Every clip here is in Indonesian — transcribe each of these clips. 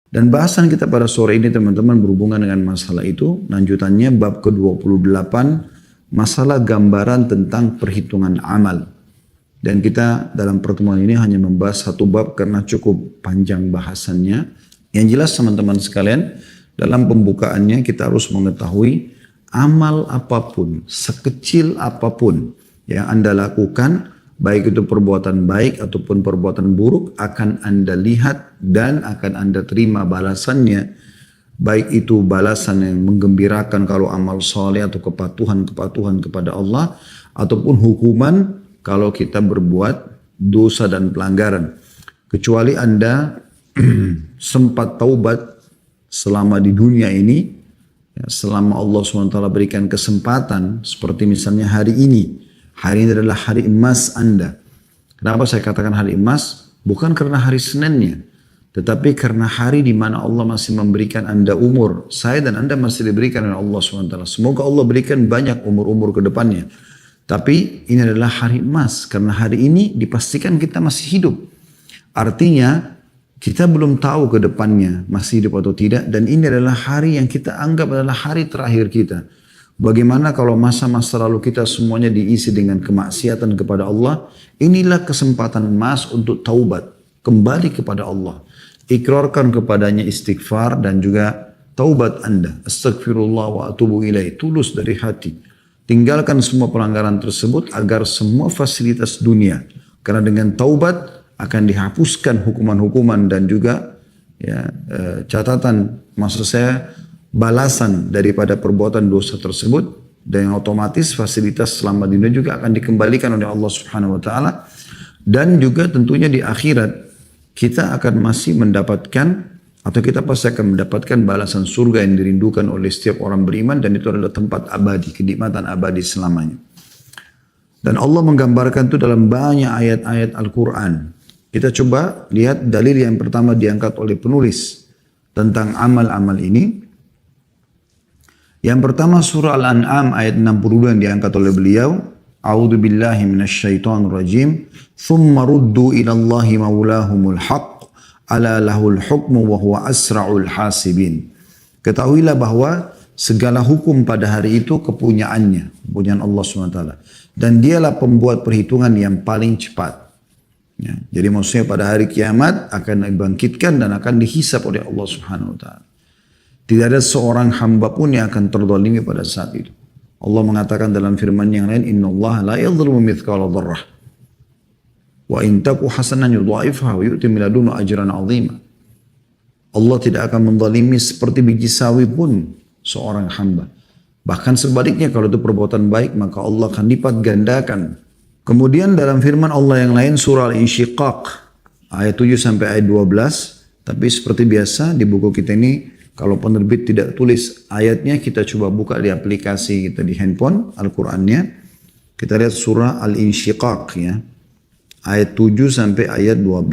Dan bahasan kita pada sore ini teman-teman berhubungan dengan masalah itu. Lanjutannya bab ke-28, masalah gambaran tentang perhitungan amal. Dan kita dalam pertemuan ini hanya membahas satu bab karena cukup panjang bahasannya. Yang jelas teman-teman sekalian, dalam pembukaannya kita harus mengetahui amal apapun, sekecil apapun yang Anda lakukan, baik itu perbuatan baik ataupun perbuatan buruk, akan Anda lihat dan akan Anda terima balasannya. Baik itu balasan yang menggembirakan kalau amal soleh atau kepatuhan kepada Allah, ataupun hukuman kalau kita berbuat dosa dan pelanggaran. Kecuali Anda sempat taubat selama di dunia ini, selama Allah SWT berikan kesempatan, seperti misalnya hari ini. Hari ini adalah hari emas Anda. Kenapa saya katakan hari emas? Bukan karena hari Seninnya, tetapi karena hari di mana Allah masih memberikan Anda umur. Saya dan Anda masih diberikan oleh Allah SWT. Semoga Allah berikan banyak umur-umur ke depannya. Tapi ini adalah hari emas, karena hari ini dipastikan kita masih hidup. Artinya kita belum tahu ke depannya masih hidup atau tidak, dan ini adalah hari yang kita anggap adalah hari terakhir kita. Bagaimana kalau masa-masa lalu kita semuanya diisi dengan kemaksiatan kepada Allah? Inilah kesempatan emas untuk taubat, kembali kepada Allah. Ikrarkan kepadanya istighfar dan juga taubat Anda. Astagfirullah wa atubu ilaih, tulus dari hati. Tinggalkan semua pelanggaran tersebut agar semua fasilitas dunia. Karena dengan taubat akan dihapuskan hukuman-hukuman dan juga catatan, maksud saya balasan daripada perbuatan dosa tersebut, dan otomatis fasilitas selama di dunia juga akan dikembalikan oleh Allah Subhanahu wa taala. Dan juga tentunya di akhirat kita akan masih mendapatkan, atau kita pasti akan mendapatkan balasan surga yang dirindukan oleh setiap orang beriman, dan itu adalah tempat abadi, kenikmatan abadi selamanya. Dan Allah menggambarkan itu dalam banyak ayat-ayat Al-Quran. Kita coba lihat dalil yang pertama diangkat oleh penulis tentang amal-amal ini. Yang pertama surah Al-An'am ayat 62 yang diangkat oleh beliau. A'udzu billahi minasyaitonir rajim. Tsumma ruddu ila Allahi maulahumul haqq. Ala lahul hukmu wa huwa asra'ul hasibin. Ketahuilah bahwa segala hukum pada hari itu kepunyaannya, kepunyaan Allah SWT. Dan dialah pembuat perhitungan yang paling cepat. Ya, jadi maksudnya pada hari kiamat akan dibangkitkan dan akan dihisab oleh Allah Subhanahu wa taala. Tidak ada seorang hamba pun yang akan terzalimi pada saat itu. Allah mengatakan dalam firman yang lain, innallaha la yadhlimu mithqala dzarrah wa in taku hasanan yudha'ifha wa yu'ti min ladunhu ajran 'azima. Allah tidak akan menzalimi seperti biji sawi pun seorang hamba. Bahkan sebaliknya, kalau itu perbuatan baik maka Allah akan lipat gandakan. Kemudian dalam firman Allah yang lain surah Al-Insyiqaq ayat 7 sampai ayat 12, tapi seperti biasa di buku kita ini kalau penerbit tidak tulis ayatnya, kita coba buka di aplikasi kita di handphone Al-Qur'annya. Kita lihat surah Al-Insyiqaq ya. Ayat 7 sampai ayat 12.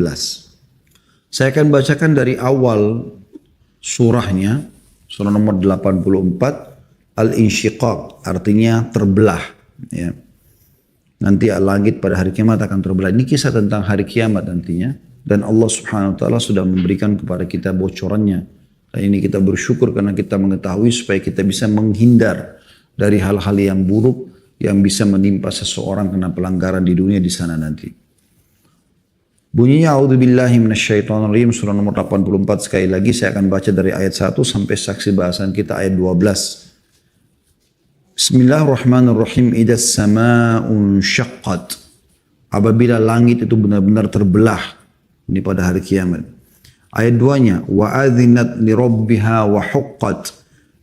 Saya akan bacakan dari awal surahnya, surah nomor 84, Al-Insyiqaq, artinya terbelah ya. Nanti langit pada hari kiamat akan terbelah. Ini kisah tentang hari kiamat nantinya, dan Allah Subhanahu wa taala sudah memberikan kepada kita bocorannya. Dan ini kita bersyukur karena kita mengetahui supaya kita bisa menghindar dari hal-hal yang buruk yang bisa menimpa seseorang karena pelanggaran di dunia di sana nanti. Bunyinya a'udzubillahi minasyaitonirrajim surah nomor 84, sekali lagi saya akan baca dari ayat 1 sampai saksi bahasan kita ayat 12. Bismillahirrahmanirrahim. Idas sama'un syaqqat. Apabila langit itu benar-benar terbelah, ini pada hari kiamat. Ayat 2-nya, wa adzinat li rabbiha wa huqqat,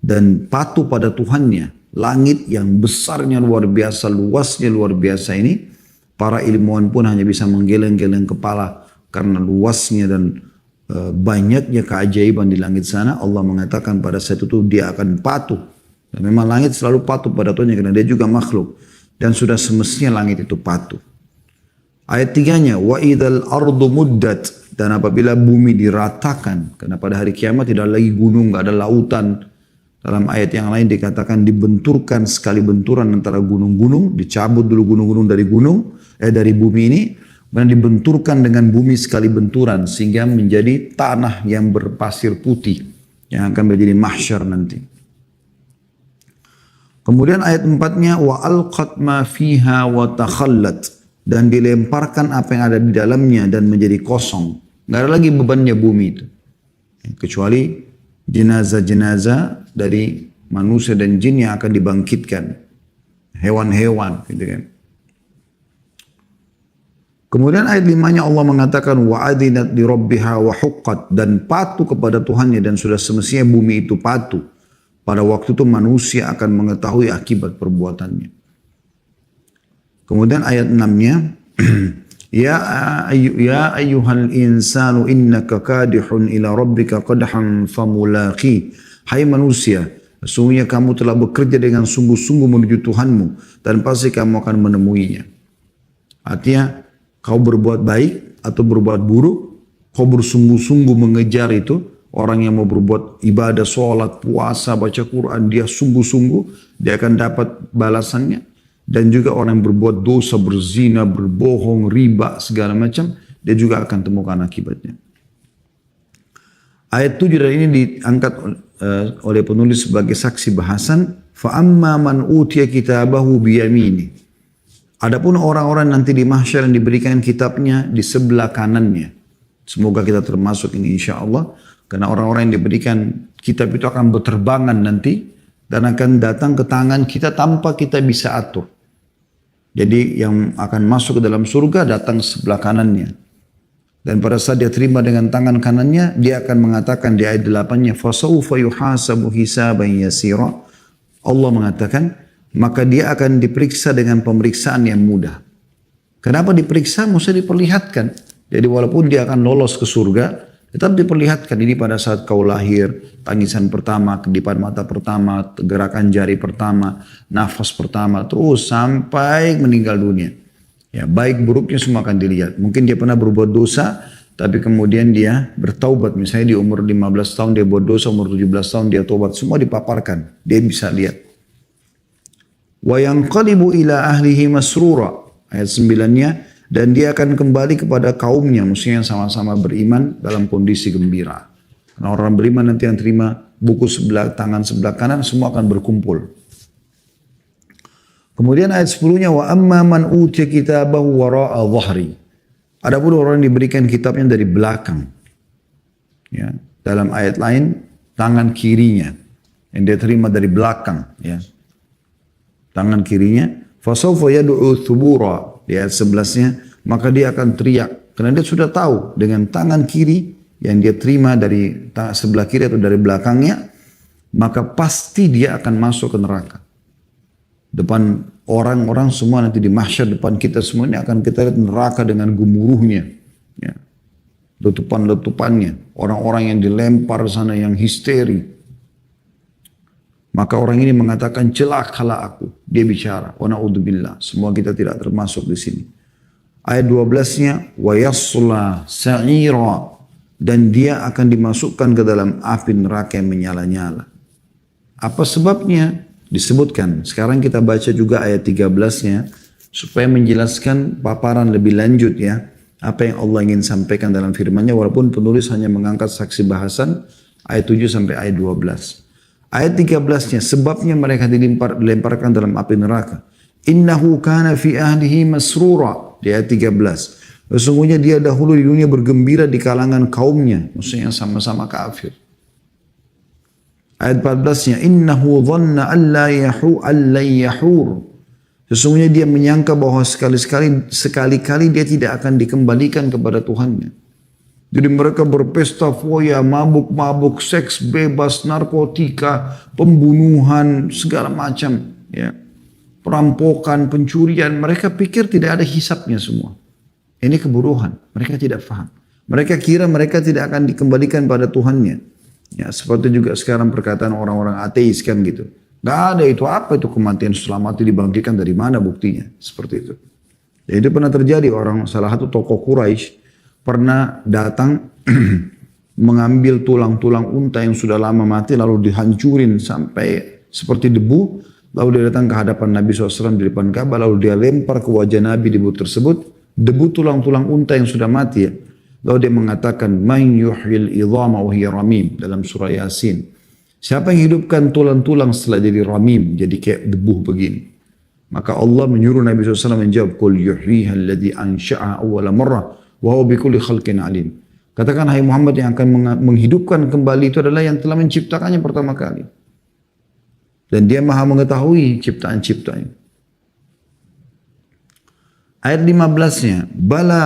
dan patuh pada Tuhannya. Langit yang besarnya luar biasa, luasnya luar biasa ini, para ilmuwan pun hanya bisa menggeleng-geleng kepala karena luasnya dan banyaknya keajaiban di langit sana. Allah mengatakan pada saat itu dia akan patuh. Dan memang langit selalu patuh pada Tuhannya karena dia juga makhluk, dan sudah semestinya langit itu patuh. Ayat 3-nya, wa idzal ardu muddat, dan apabila bumi diratakan, karena pada hari kiamat tidak ada lagi gunung, tidak ada lautan. Dalam ayat yang lain dikatakan dibenturkan sekali benturan antara gunung-gunung, dicabut dulu gunung-gunung dari bumi ini. Kemudian dibenturkan dengan bumi sekali benturan sehingga menjadi tanah yang berpasir putih yang akan menjadi mahsyar nanti. Kemudian ayat 4-nya wa alqat ma fiha wa takhallat, dan dilemparkan apa yang ada di dalamnya dan menjadi kosong. Nggak ada lagi bebannya bumi itu. Kecuali jenazah-jenazah dari manusia dan jin yang akan dibangkitkan. Hewan-hewan gitu kan. Kemudian ayat 5-nya Allah mengatakan wa'adinat li rabbiha wa huqqat, dan patuh kepada Tuhannya, dan sudah semestinya bumi itu patuh. Pada waktu itu manusia akan mengetahui akibat perbuatannya. Kemudian ayat 6-nya ya ayyuhal insanu innaka kadihun ila rabbika qadhan famulaqi. Hai manusia, sesungguhnya kamu telah bekerja dengan sungguh-sungguh menuju Tuhanmu dan pasti kamu akan menemuinya. Artinya kau berbuat baik atau berbuat buruk, kau bersungguh-sungguh mengejar itu. Orang yang mau berbuat ibadah, sholat, puasa, baca Quran, dia sungguh-sungguh, dia akan dapat balasannya. Dan juga orang yang berbuat dosa, berzina, berbohong, riba, segala macam, dia juga akan temukan akibatnya. Ayat 7 ini diangkat oleh penulis sebagai saksi bahasan. فَأَمَّا مَنْ أُوتِيَ كِتَابَهُ بِيَمِينِهِ. Adapun orang-orang nanti di mahsyar yang diberikan kitabnya di sebelah kanannya. Semoga kita termasuk ini insya Allah. Karena orang-orang yang diberikan kitab itu akan berterbangan nanti dan akan datang ke tangan kita tanpa kita bisa atur. Jadi yang akan masuk ke dalam surga datang sebelah kanannya. Dan pada saat dia terima dengan tangan kanannya, dia akan mengatakan di ayat 8-nya, فَسَوْفَ يُحَاسَبُ حِسَابًا يَسِيرًا. Allah mengatakan, maka dia akan diperiksa dengan pemeriksaan yang mudah. Kenapa diperiksa? Mesti diperlihatkan. Jadi walaupun dia akan lolos ke surga, tetap diperlihatkan ini pada saat kau lahir, tangisan pertama, kedipan mata pertama, gerakan jari pertama, nafas pertama, terus sampai meninggal dunia. Ya, baik buruknya semua akan dilihat. Mungkin dia pernah berbuat dosa, tapi kemudian dia bertaubat. Misalnya di umur 15 tahun dia buat dosa, umur 17 tahun dia taubat. Semua dipaparkan, dia bisa lihat. Wa yanqalibu ila ahlihi masrura. Ayat 9-nya. Dan dia akan kembali kepada kaumnya, maksudnya sama-sama beriman dalam kondisi gembira. Karena orang beriman nanti yang terima buku sebelah tangan sebelah kanan, semua akan berkumpul. Kemudian ayat 10-nya, wa amma man utiya kitabahu wara'a dhahri. Adapun orang yang diberikan kitabnya dari belakang. Ya, dalam ayat lain, tangan kirinya. Yang dia terima dari belakang. Ya. Tangan kirinya. Fasawfa yadu'u thubura. Di ayat 11-nya, maka dia akan teriak. Karena dia sudah tahu dengan tangan kiri yang dia terima dari sebelah kiri atau dari belakangnya, maka pasti dia akan masuk ke neraka. Depan orang-orang semua nanti di mahsyar, depan kita semua ini akan kita lihat neraka dengan gemuruhnya. Ya. Letupan-letupannya. Orang-orang yang dilempar sana yang histeri. Maka orang ini mengatakan celakalah aku. Dia bicara. Wa na'udzubillah. Semua kita tidak termasuk di sini. Ayat 12-nya wa yasla sa'ira, dan dia akan dimasukkan ke dalam api neraka yang menyala-nyala. Apa sebabnya? Disebutkan. Sekarang kita baca juga ayat 13-nya supaya menjelaskan paparan lebih lanjut ya. Apa yang Allah ingin sampaikan dalam firman-Nya, walaupun penulis hanya mengangkat saksi bahasan ayat 7 sampai ayat 12. Ayat 13-nya, sebabnya mereka dilemparkan dalam api neraka. Innahu kana fi ahlihi masrura. Di ayat 13. Sesungguhnya dia dahulu di dunia bergembira di kalangan kaumnya. Maksudnya sama-sama kafir. Ayat 14-nya, innahu dhanna alla yahur. Sesungguhnya dia menyangka bahwa sekali-kali dia tidak akan dikembalikan kepada Tuhannya. Jadi mereka berpesta foya, mabuk-mabuk, seks bebas, narkotika, pembunuhan, segala macam. Ya. Perampokan, pencurian. Mereka pikir tidak ada hisapnya semua. Ini keburuhan. Mereka tidak faham. Mereka kira mereka tidak akan dikembalikan pada Tuhannya. Ya, seperti juga sekarang perkataan orang-orang ateis kan gitu. Gak ada itu, apa itu kematian setelah mati dibangkitkan, dari mana buktinya? Seperti itu. Ya, itu pernah terjadi, salah satu tokoh Quraisy pernah datang mengambil tulang-tulang unta yang sudah lama mati lalu dihancurin sampai seperti debu, lalu dia datang ke hadapan Nabi SAW di depan Ka'bah, lalu dia lempar ke wajah Nabi debu tersebut, debu tulang-tulang unta yang sudah mati ya. Lalu dia mengatakan, "Man yuhyil idhama wa hiya ramim," dalam surah Yasin. Siapa yang hidupkan tulang-tulang setelah jadi ramim, jadi kayak debu begini. Maka Allah menyuruh Nabi SAW menjawab, "Qul yuhyiha alladhi ansha'aha awwala marrah wa huwa bikulli khalqin alim." Katakan, hai Muhammad, yang akan menghidupkan kembali itu adalah yang telah menciptakannya pertama kali. Dan dia maha mengetahui ciptaan-ciptaannya. Ayat 15-nya, "Bala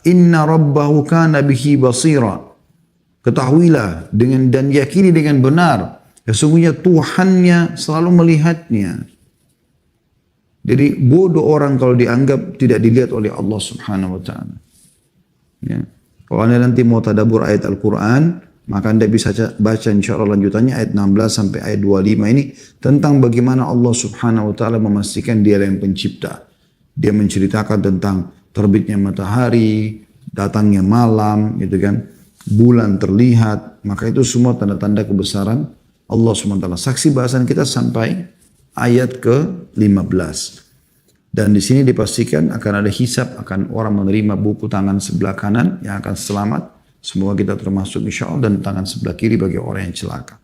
inna rabbahu kana bihi basira." Ketahuilah dengan dan yakini dengan benar, sesungguhnya Tuhannya selalu melihatnya. Jadi bodoh orang kalau dianggap tidak dilihat oleh Allah Subhanahu wa taala. Ya. Kalau Anda nanti mau tadabbur ayat Al-Qur'an, maka Anda bisa baca insyaallah lanjutannya ayat 16 sampai ayat 25 ini tentang bagaimana Allah Subhanahu wa taala memastikan Dia yang pencipta. Dia menceritakan tentang terbitnya matahari, datangnya malam, gitu kan. Bulan terlihat, maka itu semua tanda-tanda kebesaran Allah SWT. Saksi bahasan kita sampai ayat ke-15. Dan di sini dipastikan akan ada hisab, akan orang menerima buku tangan sebelah kanan yang akan selamat. Semoga kita termasuk insya Allah, dan tangan sebelah kiri bagi orang yang celaka.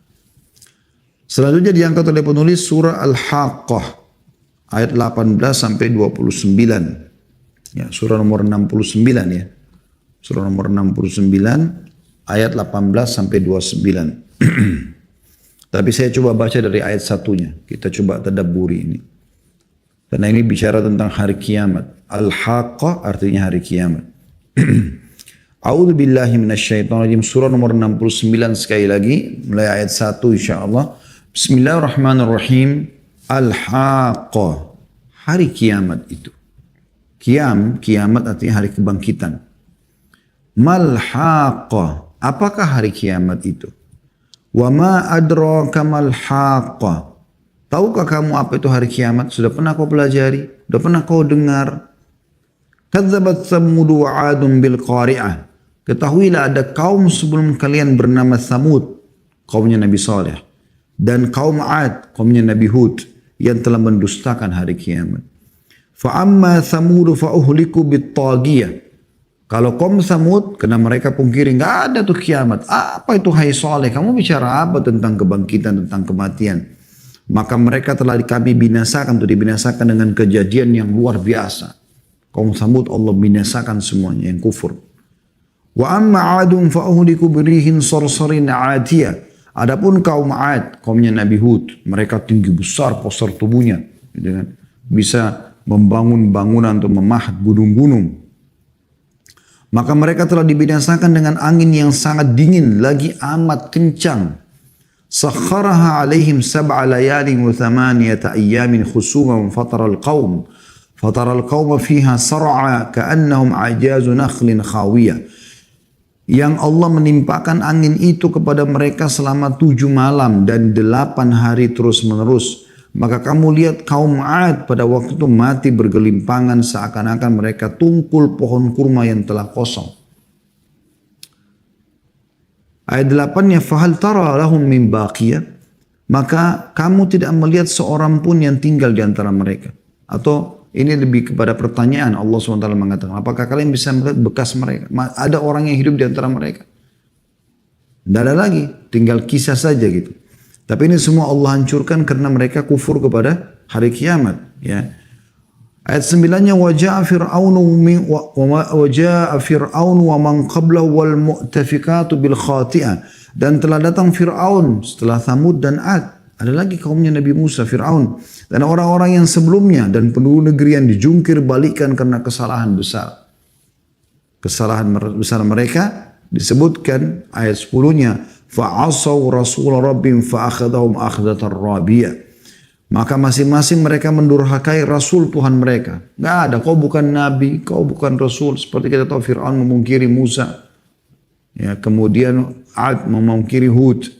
Selanjutnya diangkat oleh penulis surah Al-Haqqah ayat 18 sampai 29. Ya, surah nomor 69 ya. Surah nomor 69 ayat 18 sampai 29. Tapi saya coba baca dari ayat satunya. Kita coba tadabburi ini. Karena ini bicara tentang hari kiamat. Al-Haqqah artinya hari kiamat. A'udzu billahi minasyaitonir rajim. Surah nomor 69 sekali lagi. Mulai ayat 1 insyaAllah. Bismillahirrahmanirrahim. Al-Haqqah. Hari kiamat itu. Kiamat artinya hari kebangkitan. Mal-Haqqah. Apakah hari kiamat itu? Wa ma adraka mal-Haqqah. Tahukah kamu apa itu hari kiamat? Sudah pernah kau pelajari? Sudah pernah kau dengar? Kadzabat Tsamud wa 'Adun bil qari'ah. Ketahuilah ada kaum sebelum kalian bernama Tsamud, kaumnya Nabi Saleh, dan kaum 'Ad, kaumnya Nabi Hud, yang telah mendustakan hari kiamat. Fa amma Tsamud fa uhliku bit taghiyah. Kalau kaum Tsamud, karena mereka pungkiri, enggak ada tuh kiamat. Apa itu hai Saleh? Kamu bicara apa tentang kebangkitan, tentang kematian? Maka mereka telah kami binasakan, tuh dibinasakan dengan kejadian yang luar biasa. Kaum Tsamud Allah binasakan semuanya yang kufur. Wa amma 'Adun fa uhliku birihin sarsarin 'atiyah. Adapun kaum 'Ad, kaumnya Nabi Hud, mereka tinggi besar postur tubuhnya, gitu kan? Bisa membangun bangunan untuk memahat gunung-gunung. Maka mereka telah dibinasakan dengan angin yang sangat dingin lagi amat kencang. Sakharaha alaihim sab'a layalin wa thamaniyata ayyamin khusuman fatara al-qawma fiha sar'a ka'annahum ajazu nakhlin khawiyah. Yang Allah menimpakan angin itu kepada mereka selama 7 malam dan 8 hari terus menerus. Maka kamu lihat kaum 'Ad pada waktu itu mati bergelimpangan seakan-akan mereka tungkul pohon kurma yang telah kosong. Ayat 8-nya, fahal tara lahum min baqiyah. Maka kamu tidak melihat seorang pun yang tinggal di antara mereka. Atau ini lebih kepada pertanyaan. Allah SWT mengatakan, apakah kalian bisa melihat bekas mereka? Ada orang yang hidup di antara mereka? Tidak ada lagi, tinggal kisah saja gitu. Tapi ini semua Allah hancurkan karena mereka kufur kepada hari kiamat. Ya. Ayat 9-nya, waja'a Fir'aun wa man qablahu wal mu'tafikatu bil khati'ah. Dan telah datang Fir'aun setelah Tsamud dan 'Ad. Ada lagi kaumnya Nabi Musa, Fir'aun. Dan orang-orang yang sebelumnya dan penduduk negeri yang dijungkir balikan karena kesalahan besar. Kesalahan besar mereka disebutkan ayat 10-nya. Fa'asaw rasul rabbim fa'akhadahum akhdatar rabiyah. Maka masing-masing mereka mendurhakai Rasul Tuhan mereka. Nggak ada, kau bukan Nabi, kau bukan Rasul. Seperti kita tahu Fir'aun memungkiri Musa. Ya, kemudian 'Ad memungkiri Hud.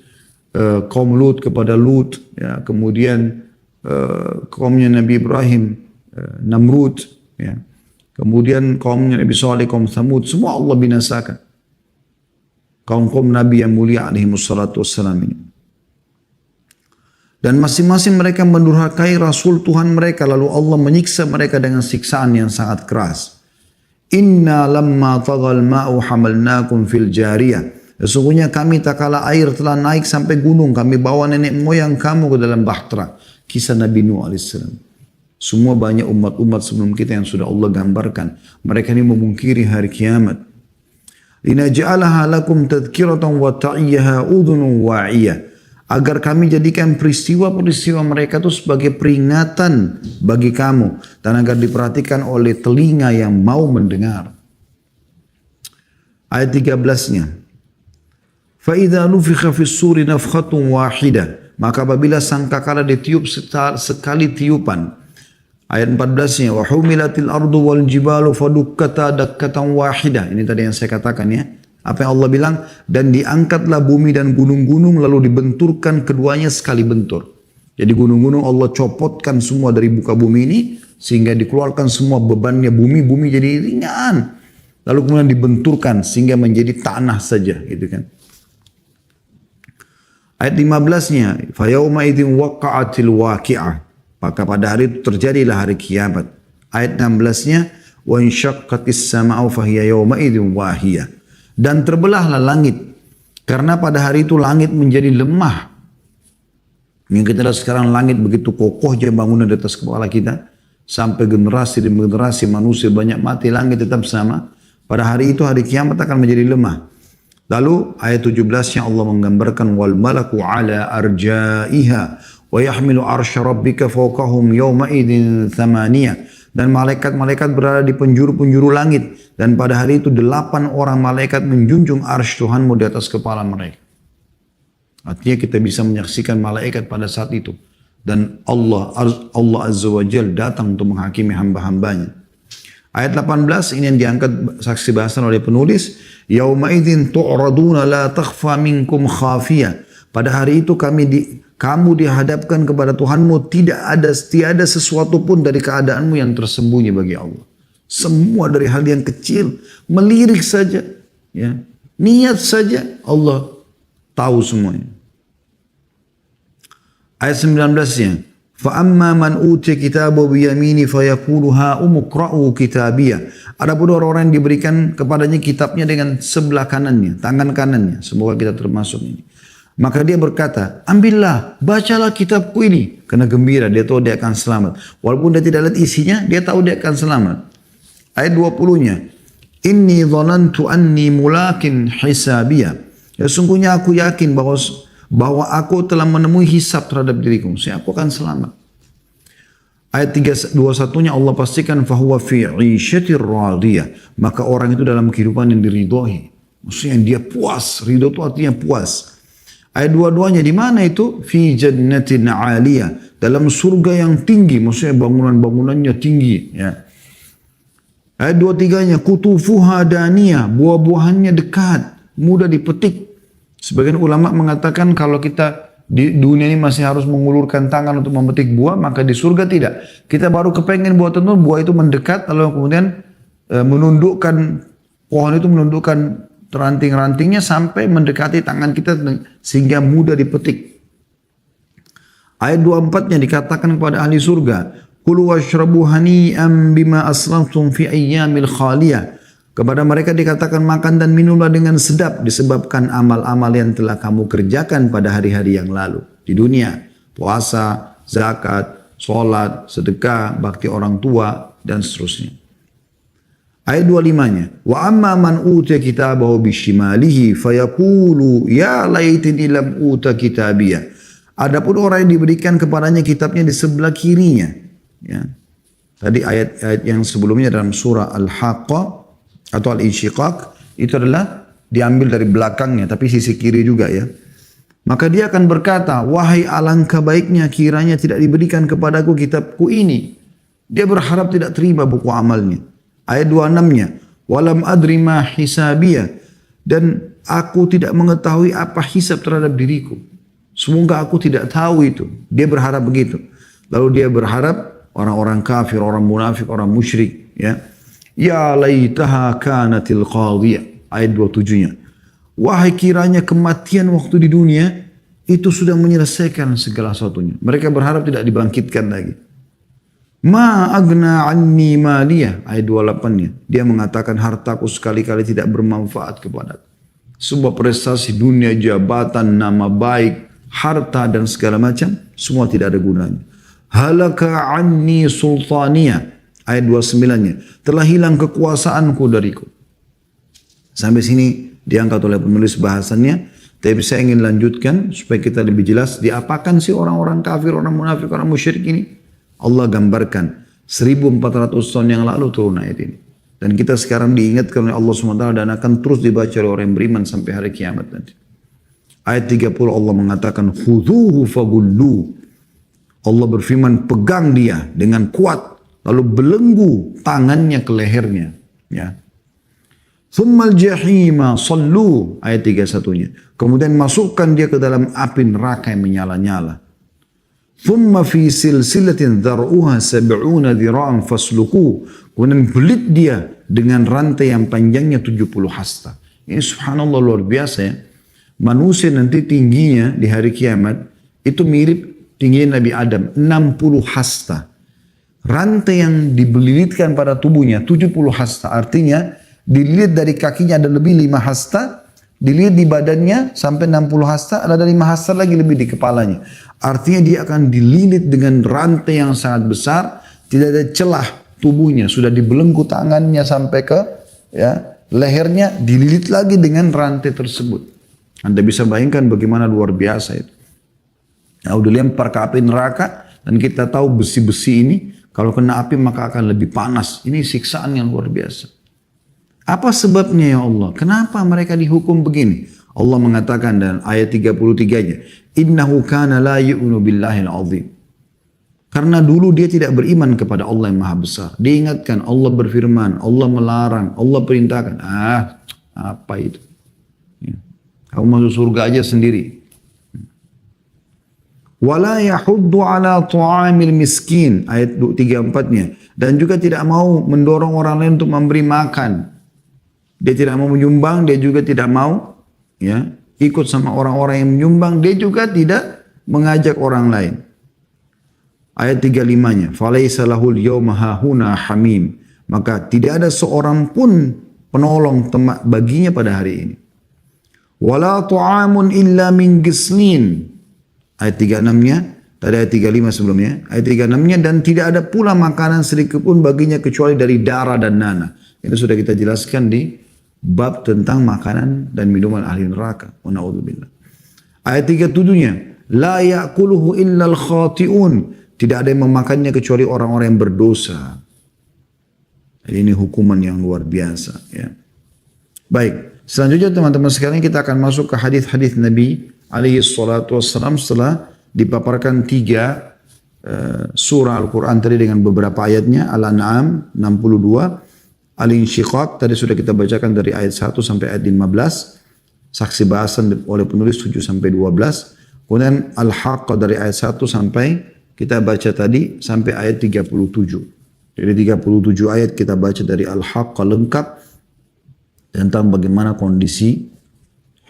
Kaum Lut kepada Lut. Ya, kemudian kaumnya Nabi Ibrahim, Namrud. Ya. Kemudian kaumnya Nabi Saleh, kaum Tsamud. Semua Allah binasakan. Kaum-kaum Nabi yang mulia alaihimussalatu wassalam ini. Dan masing-masing mereka mendurhakai Rasul Tuhan mereka. Lalu Allah menyiksa mereka dengan siksaan yang sangat keras. Inna lamma tagal ma'u hamalnakum fil jariyah. Sesungguhnya kami tak kala air telah naik sampai gunung, kami bawa nenek moyang kamu ke dalam bahtera. Kisah Nabi Nuh alaihissalam. Semua banyak umat-umat sebelum kita yang sudah Allah gambarkan. Mereka ini memungkiri hari kiamat. Linaj'alaha lakum tadhkiratan wa ta'iyaha udhunun wa'iyah. Agar kami jadikan peristiwa-peristiwa mereka itu sebagai peringatan bagi kamu. Dan agar diperhatikan oleh telinga yang mau mendengar. Ayat 13-nya. فَإِذَا نُفِخَ فِي السُّورِ نَفْخَةٌ وَاحِدَةٌ. Maka apabila sangkakala ditiup sekali tiupan. Ayat 14-nya. وَحُمِلَتِ الْأَرْضُ وَالْجِبَالُ فَدُكَّتَا دَكَّةً وَاحِدَةً. Ini tadi yang saya katakan ya. Apa yang Allah bilang? Dan diangkatlah bumi dan gunung-gunung lalu dibenturkan keduanya sekali bentur. Jadi gunung-gunung Allah copotkan semua dari muka bumi ini. Sehingga dikeluarkan semua bebannya bumi jadi ringan. Lalu kemudian dibenturkan sehingga menjadi tanah saja gitu kan. Ayat 15-nya, فَيَوْمَ إِذٍ وَقَعَتِ الْوَاقِعَةِ. Maka pada hari itu terjadilah hari kiamat. Ayat 16-nya, وَإِنْشَقَّتِ السَّمَاءُ فَهِيَ يَوْمَئِذٍ وَاهِيَةٌ. Dan terbelahlah langit. Karena pada hari itu langit menjadi lemah. Yang kita lihat sekarang langit begitu kokohnya bangunan di atas kepala kita. Sampai generasi demi generasi manusia banyak mati, langit tetap sama. Pada hari itu hari kiamat akan menjadi lemah. Lalu ayat 17-nya Allah menggambarkan wal malaku ala arjaiha wa yahmilu arsy rabbika fawqahum yawma idzin thamaniyah. Dan malaikat-malaikat berada di penjuru-penjuru langit dan pada hari itu 8 orang malaikat menjunjung arsy Tuhanmu di atas kepala mereka. Artinya kita bisa menyaksikan malaikat pada saat itu dan Allah Azza wa Jalla datang untuk menghakimi hamba-hambanya. Ayat 18 ini yang diangkat saksi bahasan oleh penulis. Yauma idzin tu'raduna la takhfa minkum khafiyah. Pada hari itu kamu dihadapkan kepada Tuhanmu tiada sesuatu pun dari keadaanmu yang tersembunyi bagi Allah. Semua dari hal yang kecil, melirik saja, ya. Niat saja Allah tahu semuanya. Ayat 19-nya. فَأَمَّا مَنْ أُوتِيَ كِتَابَهُ بِيَمِينِهِ فَيَقُولُ هَاؤُمُ اقْرَءُوا كِتَابِيَهْ. Adapun orang-orang yang diberikan kepadanya kitabnya dengan sebelah kanannya, tangan kanannya. Semoga kita termasuk ini. Maka dia berkata, ambillah, bacalah kitabku ini. Karena gembira, dia tahu dia akan selamat. Walaupun dia tidak lihat isinya, dia tahu dia akan selamat. Ayat 20-nya. Inni dhanantu anni mulakin hisabiyah. Ya, sungguhnya aku yakin bahwa aku telah menemui hisab terhadap diriku. Aku akan selamat. Ayat 21-nya Allah pastikan fahuwa fi 'isyatir radiyah. Maka orang itu dalam kehidupan yang diridhoi. Maksudnya dia puas. Ridho itu artinya puas. Ayat 22-nya di mana itu? Fi jannatin 'aliyah. Dalam surga yang tinggi. Maksudnya bangunan-bangunannya tinggi. Ya. Ayat 23-nya kutufuha daniyah. Buah-buahannya dekat. Mudah dipetik. Sebagian ulama mengatakan kalau kita di dunia ini masih harus mengulurkan tangan untuk memetik buah, maka di surga tidak. Kita baru kepengen buah tertentu, buah itu mendekat, lalu kemudian menundukkan, pohon itu menundukkan ranting-rantingnya sampai mendekati tangan kita sehingga mudah dipetik. Ayat 24-nya dikatakan kepada ahli surga, Kulu washrabu hani'am bima aslamtum fi ayyamil khaliyah. Kepada mereka dikatakan makan dan minumlah dengan sedap disebabkan amal-amal yang telah kamu kerjakan pada hari-hari yang lalu. Di dunia, puasa, zakat, sholat, sedekah, bakti orang tua, dan seterusnya. Ayat 25-nya. Wa amma man utiya kitabahu bishimalihi fayaqulu ya laitani lam uta kitabiyah. Adapun orang yang diberikan kepadanya kitabnya di sebelah kirinya. Ya. Tadi ayat-ayat yang sebelumnya dalam surah Al-Haqqah atau Al-Insyiqaq itu adalah diambil dari belakangnya tapi sisi kiri juga ya. Maka dia akan berkata, wahai alangkah baiknya kiranya tidak diberikan kepadaku kitabku ini. Dia berharap tidak terima buku amalnya. Ayat 26-nya, walam adri ma hisabiyah, dan aku tidak mengetahui apa hisab terhadap diriku. Semoga aku tidak tahu itu. Dia berharap begitu. Lalu dia berharap orang-orang kafir, orang munafik, orang musyrik ya. Ya laitaha kanatil qadiyah. Ayat 27-nya. Wahai kiranya kematian waktu di dunia itu sudah menyelesaikan segala sesuatunya. Mereka berharap tidak dibangkitkan lagi. Ma agna anni maliyah. Ayat 28-nya. Dia mengatakan hartaku sekali-kali tidak bermanfaat kepadaku. Sebuah prestasi dunia, jabatan, nama baik, harta dan segala macam. Semua tidak ada gunanya. Halaka anni sultaniyah. Ayat 29-nya. Telah hilang kekuasaanku dariku. Sampai sini diangkat oleh penulis bahasannya. Tapi saya ingin lanjutkan supaya kita lebih jelas. Diapakan sih orang-orang kafir, orang munafik, orang musyrik ini? Allah gambarkan 1400 tahun yang lalu turun ayat ini. Dan kita sekarang diingatkan oleh Allah SWT dan akan terus dibaca oleh orang yang beriman sampai hari kiamat nanti. Ayat 30 Allah mengatakan, khudhuhu fagullu. Allah berfirman, pegang dia dengan kuat. Lalu belenggu tangannya ke lehernya. Ya. Thummal jahima sallu. Ayat 31-nya. Kemudian masukkan dia ke dalam api neraka yang menyala-nyala. Thumma fi silsilatin dhar'uha sab'una dhira'an fasluku. Kemudian belit dia dengan rantai yang panjangnya 70 hasta. Ini subhanallah luar biasa ya. Manusia nanti tingginya di hari kiamat itu mirip tingginya Nabi Adam, 60 hasta. Rantai yang dibelitkan pada tubuhnya 70 hasta. Artinya dililit dari kakinya ada lebih 5 hasta. Dilihat di badannya sampai 60 hasta, ada 5 hasta lagi lebih di kepalanya. Artinya dia akan dililit dengan rantai yang sangat besar, tidak ada celah tubuhnya, sudah dibelenggu tangannya sampai ke lehernya, dililit lagi dengan rantai tersebut. Anda bisa bayangkan bagaimana luar biasa itu. Nah, udah lempar ke api neraka dan kita tahu besi-besi ini kalau kena api maka akan lebih panas. Ini siksaan yang luar biasa. Apa sebabnya ya Allah? Kenapa mereka dihukum begini? Allah mengatakan dalam ayat 33-nya, innahu kana la yu'minu billahil azim. Karena dulu dia tidak beriman kepada Allah yang maha besar. Dia ingatkan Allah berfirman, Allah melarang, Allah perintahkan. Apa itu? Ya. Kamu masuk surga aja sendiri. Wala yahuddu ala ta'amil miskin. Ayat 34-nya. Dan juga tidak mau mendorong orang lain untuk memberi makan. Dia tidak mau menyumbang, dia juga tidak mau ikut sama orang-orang yang menyumbang, dia juga tidak mengajak orang lain. Ayat 35-nya, فَلَيْسَ لَهُ الْيَوْمَ هَاهُنَا حَمِيمٌ. Maka tidak ada seorang pun penolong baginya pada hari ini. وَلَا طُعَامٌ إِلَّا مِنْ غِسْلِينَ. Ayat 36-nya, tadi ayat 35 sebelumnya, ayat 36-nya, dan tidak ada pula makanan sedikit pun baginya kecuali dari darah dan nanah. Itu sudah kita jelaskan di bab tentang makanan dan minuman ahli neraka. Wa na'udzubillah. Ayat 37-nya, la ya'kuluhu illal khati'un. Tidak ada yang memakannya kecuali orang-orang yang berdosa. Jadi ini hukuman yang luar biasa ya. Baik, selanjutnya teman-teman sekalian kita akan masuk ke hadis-hadis Nabi alaihi salatu wassalam setelah dipaparkan 3 surah Al-Quran tadi dengan beberapa ayatnya. Al-An'am 62, Al-Insyiqaq tadi sudah kita bacakan dari ayat 1 sampai ayat 15. Saksi bahasan oleh penulis 7 sampai 12. Kemudian Al-Haqqa dari ayat 1 sampai kita baca tadi sampai ayat 37. Jadi 37 ayat kita baca dari Al-Haqqa lengkap tentang bagaimana kondisi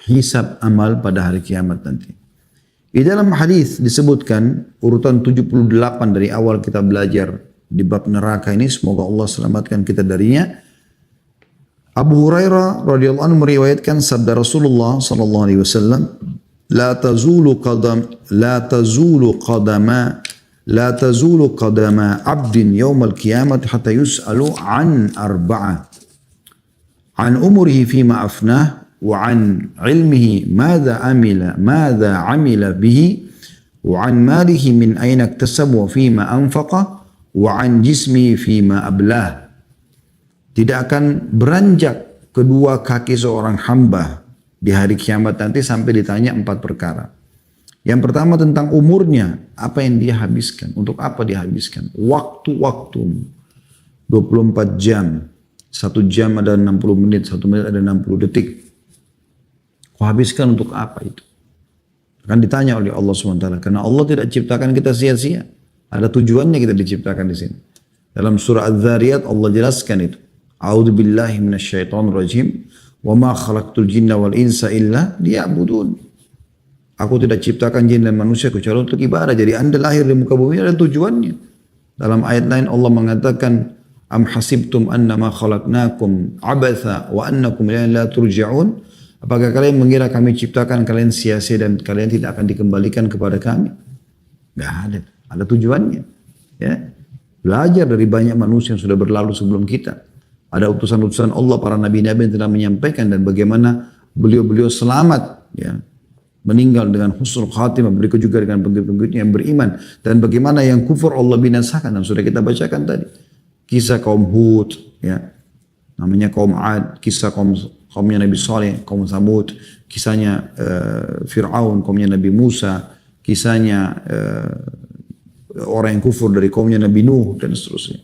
hisab amal pada hari kiamat nanti. Di dalam hadis disebutkan urutan 78 dari awal kita belajar di bab neraka ini, semoga Allah selamatkan kita darinya. Abu Hurairah radhiyallahu anhu meriwayatkan sabda Rasulullah sallallahu alaihi wasallam, la tazulu qadama 'abdin yawmal qiyamah hatta yus'alu an arba'ah. An umrihi fima afnah wa an ilmihi madza amila bihi wa an malihi min aina iktasaba wa fima anfaqa wa an jismi fima ablah. Tidak akan beranjak kedua kaki seorang hamba di hari kiamat nanti sampai ditanya 4 perkara. Yang pertama tentang umurnya, apa yang dia habiskan, untuk apa dia habiskan. Waktu-waktu 24 jam, 1 jam ada 60 menit, 1 menit ada 60 detik. Kau habiskan untuk apa itu? Akan ditanya oleh Allah SWT. Karena Allah tidak ciptakan kita sia-sia. Ada tujuannya kita diciptakan di sini. Dalam surah Az-Zariyat Allah jelaskan itu. A'udzu billahi minasyaitonir rajim. Wa ma khalaqtul jinna wal insa illa liya'budun. Aku tidak ciptakan jin dan manusia kecuali untuk ibadah. Jadi Anda lahir di muka bumi ada tujuannya. Dalam ayat lain Allah mengatakan, am hasibtum annama khalaqnakum abatha wa annakum la turja'un. Apakah kalian mengira kami ciptakan kalian sia-sia dan kalian tidak akan dikembalikan kepada kami? Gak ada. Ada tujuannya. Ya. Belajar dari banyak manusia yang sudah berlalu sebelum kita. Ada utusan-utusan Allah, para nabi-nabi yang telah menyampaikan dan bagaimana beliau-beliau selamat. Ya. Meninggal dengan husnul khatimah, berikut juga dengan pengikut-pengikutnya yang beriman. Dan bagaimana yang kufur Allah binasakan, dan sudah kita bacakan tadi. Kisah kaum Hud, ya. Namanya kaum Ad, kisah kaumnya Nabi Saleh, kaum Thamud, kisahnya Fir'aun, kaumnya Nabi Musa, kisahnya orang yang kufur dari kaumnya Nabi Nuh, dan seterusnya.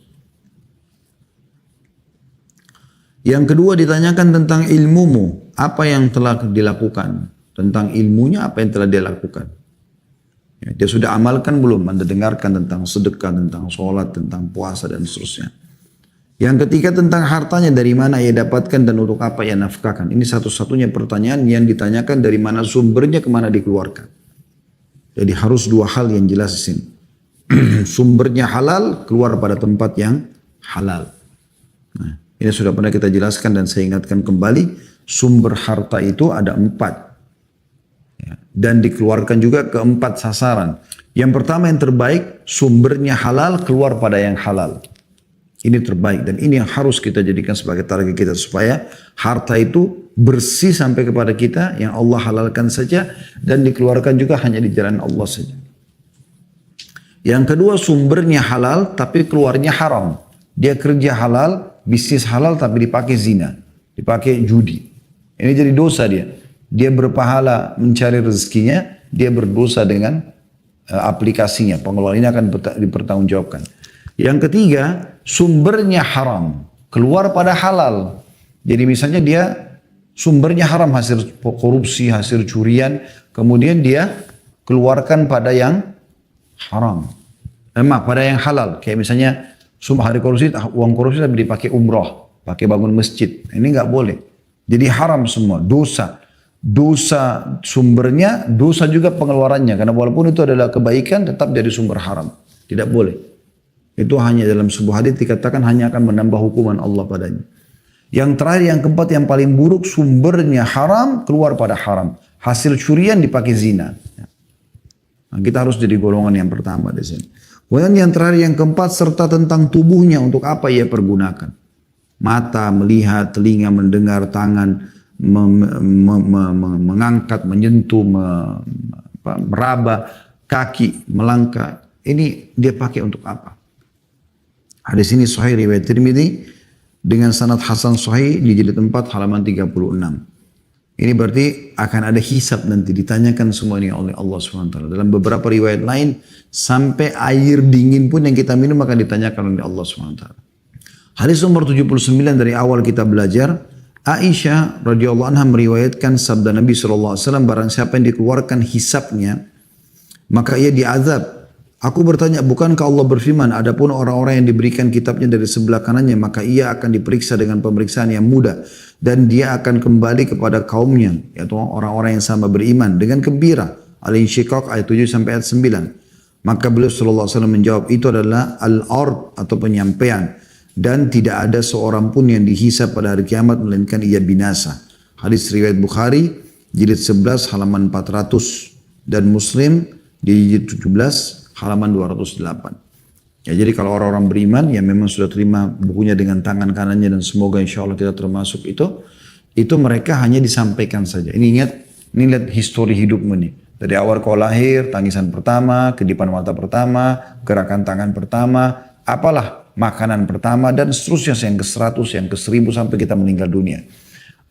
Yang kedua ditanyakan tentang ilmumu, apa yang telah dilakukan. Tentang ilmunya apa yang telah dia lakukan. Ya, dia sudah amalkan belum? Anda dengarkan tentang sedekah, tentang sholat, tentang puasa dan seterusnya. Yang ketiga tentang hartanya, dari mana ia dapatkan dan untuk apa ia nafkahkan. Ini satu-satunya pertanyaan yang ditanyakan, dari mana sumbernya, kemana dikeluarkan. Jadi harus dua hal yang jelas di sini. Sumbernya halal, keluar pada tempat yang halal. Nah, ini sudah pernah kita jelaskan dan saya ingatkan kembali. Sumber harta itu ada 4. Dan dikeluarkan juga ke 4 sasaran. Yang pertama yang terbaik, sumbernya halal, keluar pada yang halal. Ini terbaik dan ini yang harus kita jadikan sebagai target kita supaya harta itu bersih sampai kepada kita yang Allah halalkan saja dan dikeluarkan juga hanya di jalan Allah saja. Yang kedua sumbernya halal tapi keluarnya haram. Dia kerja halal, bisnis halal tapi dipakai zina, dipakai judi. Ini jadi dosa dia. Dia berpahala mencari rezekinya, dia berdosa dengan aplikasinya. Pengelolaan ini akan dipertanggungjawabkan. Yang ketiga, sumbernya haram, keluar pada halal. Jadi misalnya dia sumbernya haram, hasil korupsi, hasil curian, kemudian dia keluarkan pada yang haram. Pada yang halal. Kayak misalnya hari korupsi, uang korupsi tapi dipakai umroh, pakai bangun masjid. Ini nggak boleh. Jadi haram semua, dosa. Dosa sumbernya, dosa juga pengeluarannya. Karena walaupun itu adalah kebaikan, tetap dari sumber haram. Tidak boleh. Itu hanya dalam sebuah hadits dikatakan hanya akan menambah hukuman Allah padanya. Yang terakhir, yang keempat, yang paling buruk, sumbernya haram, keluar pada haram. Hasil curian dipakai zina. Nah, kita harus jadi golongan yang pertama di sini. Kemudian yang terakhir, yang keempat, serta tentang tubuhnya untuk apa ia pergunakan. Mata, melihat, telinga, mendengar, tangan, mengangkat, menyentuh, meraba, kaki, melangkah. Ini dia pakai untuk apa? Hadis ini sahih riwayat Tirmidzi dengan sanad hasan sahih di jilid 4 halaman 36. Ini berarti akan ada hisab nanti, ditanyakan semua ini oleh Allah SWT. Dalam beberapa riwayat lain sampai air dingin pun yang kita minum akan ditanyakan oleh Allah SWT. Hadis nomor 79 dari awal kita belajar. Aisyah radhiyallahu anha meriwayatkan sabda Nabi SAW, barang siapa yang dikeluarkan hisabnya, maka ia diazab. Aku bertanya, bukankah Allah berfirman, adapun orang-orang yang diberikan kitabnya dari sebelah kanannya, maka ia akan diperiksa dengan pemeriksaan yang mudah, dan dia akan kembali kepada kaumnya, yaitu orang-orang yang sama beriman, dengan gembira. Al-Insyiqaq ayat 7 sampai ayat 9. Maka beliau SAW menjawab, itu adalah al-ard atau penyampaian. Dan tidak ada seorang pun yang dihisab pada hari kiamat melainkan ia binasa. Hadis riwayat Bukhari jilid 11 halaman 400 dan Muslim di jilid 17 halaman 208. Ya, jadi kalau orang-orang beriman yang memang sudah terima bukunya dengan tangan kanannya dan semoga insya Allah kita termasuk itu mereka hanya disampaikan saja. Ini ingat, ini lihat histori hidupmu nih. Dari awal kau lahir, tangisan pertama, kedipan mata pertama, gerakan tangan pertama, apalah makanan pertama dan seterusnya yang ke-100, yang ke-1000 sampai kita meninggal dunia.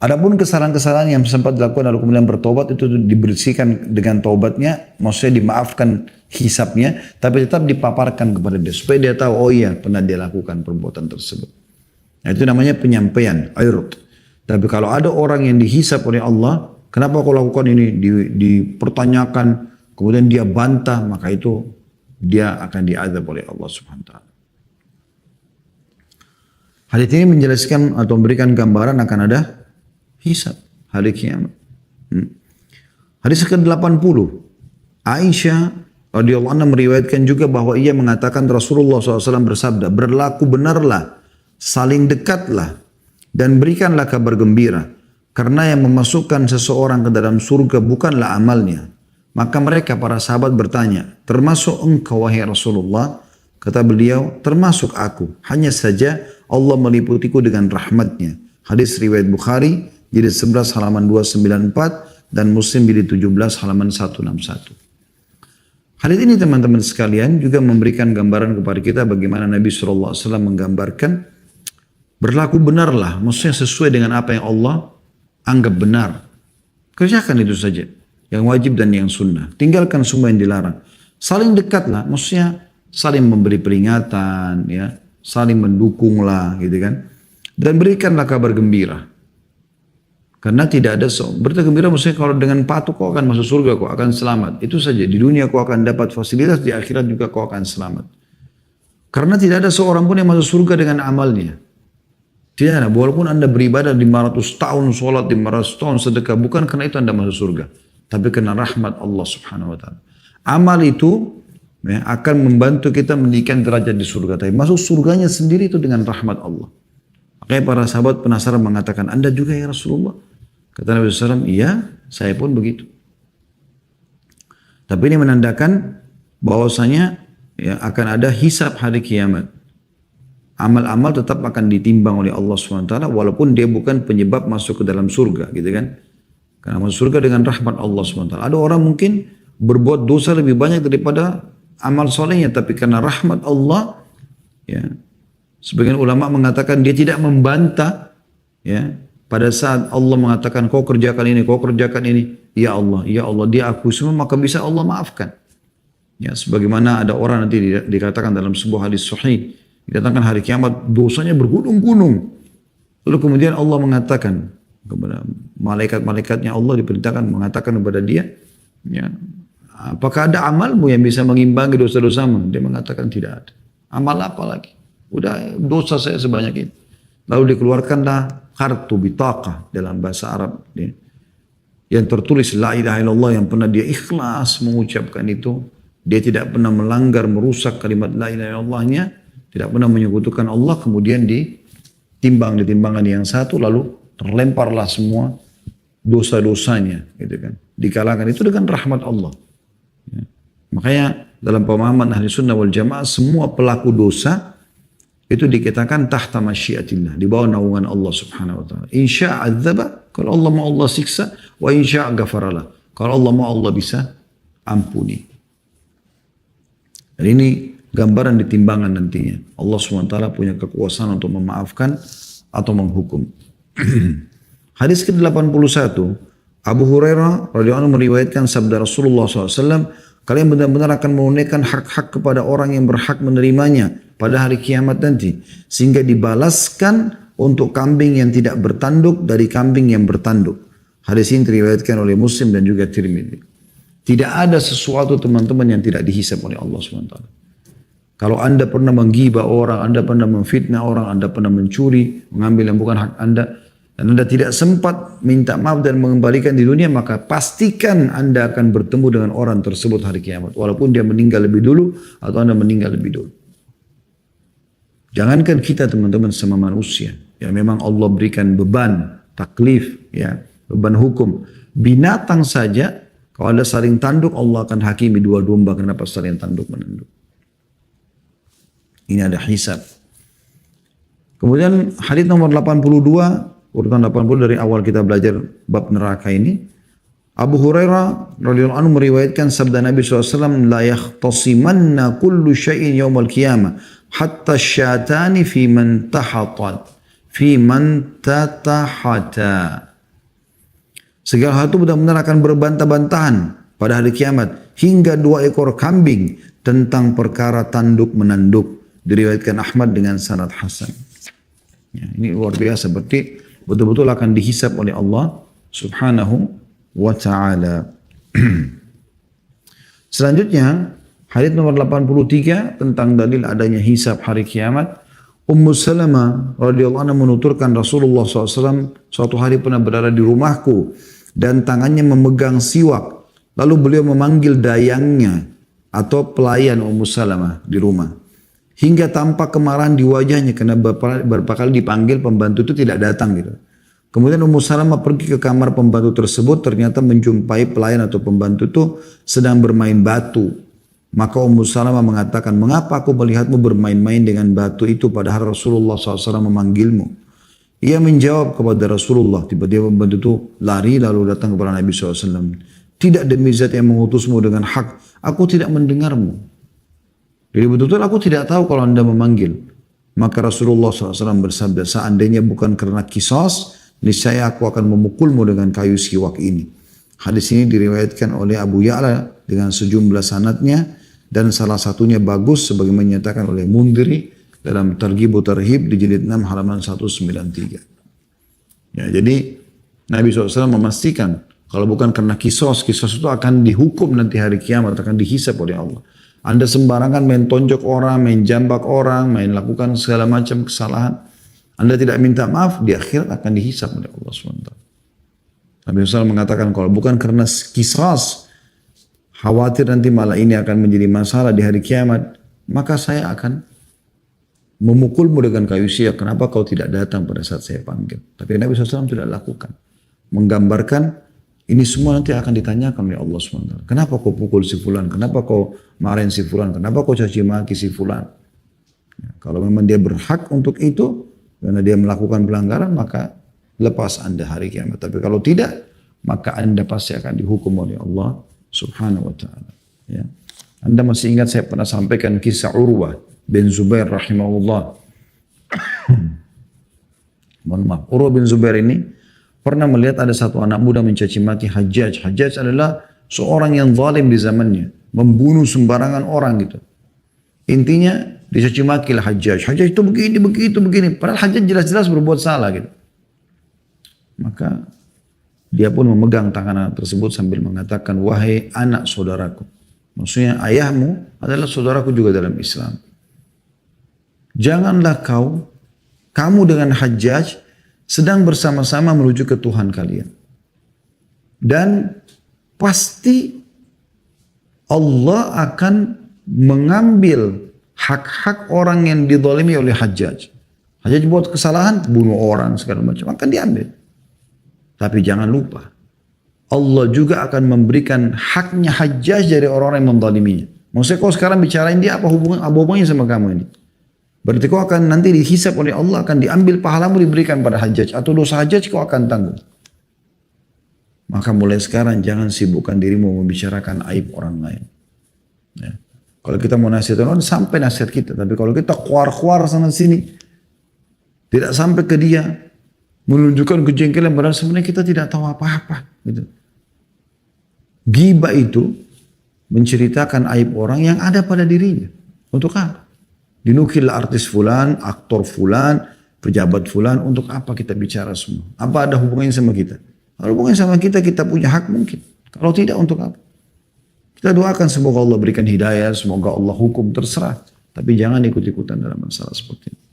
Adapun kesalahan-kesalahan yang sempat dilakukan lalu kemudian bertobat itu dibersihkan dengan taubatnya, maksudnya dimaafkan hisabnya, tapi tetap dipaparkan kepada dia supaya dia tahu oh iya pernah dia lakukan perbuatan tersebut. Nah, itu namanya penyampaian, airut. Tapi kalau ada orang yang dihisab oleh Allah, kenapa kau lakukan ini, dipertanyakan, kemudian dia bantah, maka itu dia akan diazab oleh Allah Subhanahu wa taala. Hadis ini menjelaskan atau memberikan gambaran akan ada hisab hari kiamat. Hadis ke-80. Aisyah radhiyallahu anhu meriwayatkan juga bahwa ia mengatakan Rasulullah SAW bersabda, berlaku benarlah, saling dekatlah, dan berikanlah kabar gembira. Karena yang memasukkan seseorang ke dalam surga bukanlah amalnya. Maka mereka para sahabat bertanya, termasuk engkau wahai Rasulullah? Kata beliau, termasuk aku. Hanya saja Allah meliputiku dengan rahmatnya. Hadis riwayat Bukhari, jilid 11 halaman 294 dan Muslim jilid 17 halaman 161. Hadis ini teman-teman sekalian juga memberikan gambaran kepada kita bagaimana Nabi SAW menggambarkan berlaku benarlah, maksudnya sesuai dengan apa yang Allah anggap benar. Kerjakan itu saja, yang wajib dan yang sunnah. Tinggalkan semua yang dilarang. Saling dekatlah, maksudnya saling memberi peringatan, ya, saling mendukunglah, gitu kan. Dan berikanlah kabar gembira. Karena tidak ada berita gembira maksudnya kalau dengan patuh kau akan masuk surga, kau akan selamat. Itu saja. Di dunia kau akan dapat fasilitas, di akhirat juga kau akan selamat. Karena tidak ada seorang pun yang masuk surga dengan amalnya. Tidak ada. Walaupun anda beribadah 500 tahun, sholat 500 tahun, sedekah. Bukan karena itu anda masuk surga. Tapi karena rahmat Allah subhanahu wa ta'ala. Amal itu ya, akan membantu kita meninggikan derajat di surga. Tapi masuk surganya sendiri itu dengan rahmat Allah. Makanya para sahabat penasaran mengatakan, anda juga ya Rasulullah? Kata Nabi SAW, iya, saya pun begitu. Tapi ini menandakan bahwasanya ya, akan ada hisab hari kiamat. Amal-amal tetap akan ditimbang oleh Allah SWT walaupun dia bukan penyebab masuk ke dalam surga, gitu kan? Karena masuk surga dengan rahmat Allah SWT. Ada orang mungkin berbuat dosa lebih banyak daripada amal solehnya, tapi karena rahmat Allah, ya, sebagian ulama mengatakan dia tidak membantah, ya, pada saat Allah mengatakan kau kerjakan ini, kau kerjakan ini, ya Allah, dia akui semua, maka bisa Allah maafkan. Ya, sebagaimana ada orang nanti dikatakan dalam sebuah hadis sahih, didatangkan hari kiamat dosanya bergunung-gunung. Lalu kemudian Allah mengatakan kepada malaikat-malaikatnya, Allah diperintahkan mengatakan kepada dia, ya, apakah ada amalmu yang bisa mengimbangi dosa-dosamu? Dia mengatakan tidak ada. Amal apa lagi? Udah dosa saya sebanyak ini. Lalu dikeluarkanlah kartu bitaqah dalam bahasa Arab, ya, yang tertulis la ilaha illallah, yang pernah dia ikhlas mengucapkan itu. Dia tidak pernah melanggar, merusak kalimat la ilaha illallahnya, tidak pernah menyekutukan Allah. Kemudian ditimbang di timbangan yang satu, lalu terlemparlah semua dosa-dosanya, gitu kan. Dikalahkan itu dengan rahmat Allah. Ya. Makanya dalam pemahaman ahli sunnah wal jamaah, semua pelaku dosa itu dikatakan tahta masyiatillah, di bawah naungan Allah subhanahu wa ta'ala. Insya adzaba, kalau Allah mau Allah siksa, wa insya ghafaralah, kalau Allah mau Allah bisa ampuni. Dan ini gambaran di timbangan nantinya. Allah SWT punya kekuasaan untuk memaafkan atau menghukum. Hadis ke-81, Abu Hurairah radhiyallahu anhu meriwayatkan sabda Rasulullah SAW, kalian benar-benar akan menunaikan hak-hak kepada orang yang berhak menerimanya pada hari kiamat nanti, sehingga dibalaskan untuk kambing yang tidak bertanduk dari kambing yang bertanduk. Hadis ini diriwayatkan oleh Muslim dan juga Tirmidzi. Tidak ada sesuatu teman-teman yang tidak dihisab oleh Allah SWT. Kalau anda pernah menggibah orang, anda pernah memfitnah orang, anda pernah mencuri, mengambil yang bukan hak anda, dan anda tidak sempat minta maaf dan mengembalikan di dunia, maka pastikan anda akan bertemu dengan orang tersebut hari kiamat. Walaupun dia meninggal lebih dulu atau anda meninggal lebih dulu. Jangankan kita teman-teman sama manusia, yang memang Allah berikan beban, taklif, ya, beban hukum. Binatang saja, kalau ada saling tanduk, Allah akan hakimi dua domba. Kenapa saling tanduk menanduk? Ini ada hisab. Kemudian hadis nomor 82, urutan 80 dari awal kita belajar bab neraka ini. Abu Hurairah radhiyallahu anhu meriwayatkan sabda Nabi SAW, la yahtasimanna kullu syai'in yawmal qiyamah hatta syatani fi man tahatat fi man tatahata. Segala hal itu benar-benar akan berbantah-bantahan pada hari kiamat hingga 2 ekor kambing tentang perkara tanduk menanduk. Diriwayatkan Ahmad dengan sanad hasan. Ya, ini luar biasa, berarti betul-betul akan dihisab oleh Allah subhanahu wa ta'ala. Selanjutnya, hadis nomor 83 tentang dalil adanya hisab hari kiamat. Ummu Salamah radhiyallahu anha menuturkan Rasulullah SAW suatu hari pernah berada di rumahku dan tangannya memegang siwak. Lalu beliau memanggil dayangnya. atau pelayan Ummu Salamah di rumah. Hingga tampak kemarahan di wajahnya karena beberapa kali dipanggil pembantu itu tidak datang gitu. Kemudian Ummu Salamah pergi ke kamar pembantu tersebut, ternyata menjumpai pelayan atau pembantu itu sedang bermain batu. Maka Ummu Salamah mengatakan, mengapa aku melihatmu bermain-main dengan batu itu padahal Rasulullah SAW memanggilmu? Ia menjawab kepada Rasulullah, tiba-tiba pembantu itu lari lalu datang kepada Nabi SAW. Tidak demi zat yang mengutusmu dengan hak, aku tidak mendengarmu. Jadi betul-betul aku tidak tahu kalau anda memanggil. Maka Rasulullah SAW bersabda, seandainya bukan karena kisos, niscaya aku akan memukulmu dengan kayu siwak ini. Hadis ini diriwayatkan oleh Abu Ya'la dengan sejumlah sanadnya, dan salah satunya bagus sebagaimana menyatakan oleh Mundhiri dalam Targhib Tarhib di jilid 6 halaman 193. Ya, jadi Nabi SAW memastikan kalau bukan karena kisos itu akan dihukum nanti hari kiamat, akan dihisab oleh Allah. Anda sembarangan main tonjok orang, main jambak orang, main lakukan segala macam kesalahan. Anda tidak minta maaf, di akhirat akan dihisab oleh Allah SWT. Nabi SAW mengatakan kalau bukan karena kisos, khawatir nanti malah ini akan menjadi masalah di hari kiamat, maka saya akan memukulmu dengan kayu siap. Kenapa kau tidak datang pada saat saya panggil? Tapi Nabi SAW tidak lakukan. Menggambarkan ini semua nanti akan ditanyakan oleh Allah SWT. Kenapa kau pukul si fulan? Kenapa kau marahin si fulan? Kenapa kau caci maki si fulan? Ya, kalau memang dia berhak untuk itu, karena dia melakukan pelanggaran, maka lepas anda hari kiamat. Tapi kalau tidak, maka anda pasti akan dihukum oleh Allah Subhanahu wa ta'ala. Ya. Anda masih ingat saya pernah sampaikan kisah Urwah bin Zubair rahimahullah. Mohon maaf. Urwah bin Zubair ini pernah melihat ada satu anak muda mencaci maki Hajjaj. Hajjaj adalah seorang yang zalim di zamannya. Membunuh sembarangan orang gitu. Intinya dicaci maki lah Hajjaj. Hajjaj itu begini. Padahal Hajjaj jelas-jelas berbuat salah gitu. Maka dia pun memegang tangan anak tersebut sambil mengatakan, wahai anak saudaraku. Maksudnya ayahmu adalah saudaraku juga dalam Islam. Janganlah kamu dengan Hajjaj sedang bersama-sama menuju ke Tuhan kalian. Dan pasti Allah akan mengambil hak-hak orang yang dizalimi oleh Hajjaj. Hajjaj buat kesalahan, bunuh orang segala macam, akan diambil. Tapi jangan lupa, Allah juga akan memberikan haknya Hajjaj dari orang-orang yang menzaliminya. Maksudnya kau sekarang bicarain dia apa hubungannya sama kamu ini? Berarti kau akan nanti dihisab oleh Allah, akan diambil pahalamu diberikan pada Hajjaj. Atau dosa Hajjaj kau akan tanggung. Maka mulai sekarang jangan sibukkan dirimu membicarakan aib orang lain. Ya. Kalau kita mau nasihat orang, sampai nasihat kita. Tapi kalau kita keluar sana sini, tidak sampai ke dia, menunjukkan kejengkelan padahal sebenarnya kita tidak tahu apa-apa. Gitu. Ghibah itu menceritakan aib orang yang ada pada dirinya. Untuk apa? Dinukil artis fulan, aktor fulan, pejabat fulan, untuk apa kita bicara semua? Apa ada hubungannya sama kita? Kalau hubungannya sama kita, kita punya hak mungkin. Kalau tidak, untuk apa? Kita doakan semoga Allah berikan hidayah, semoga Allah hukum, terserah. Tapi jangan ikut-ikutan dalam masalah seperti ini.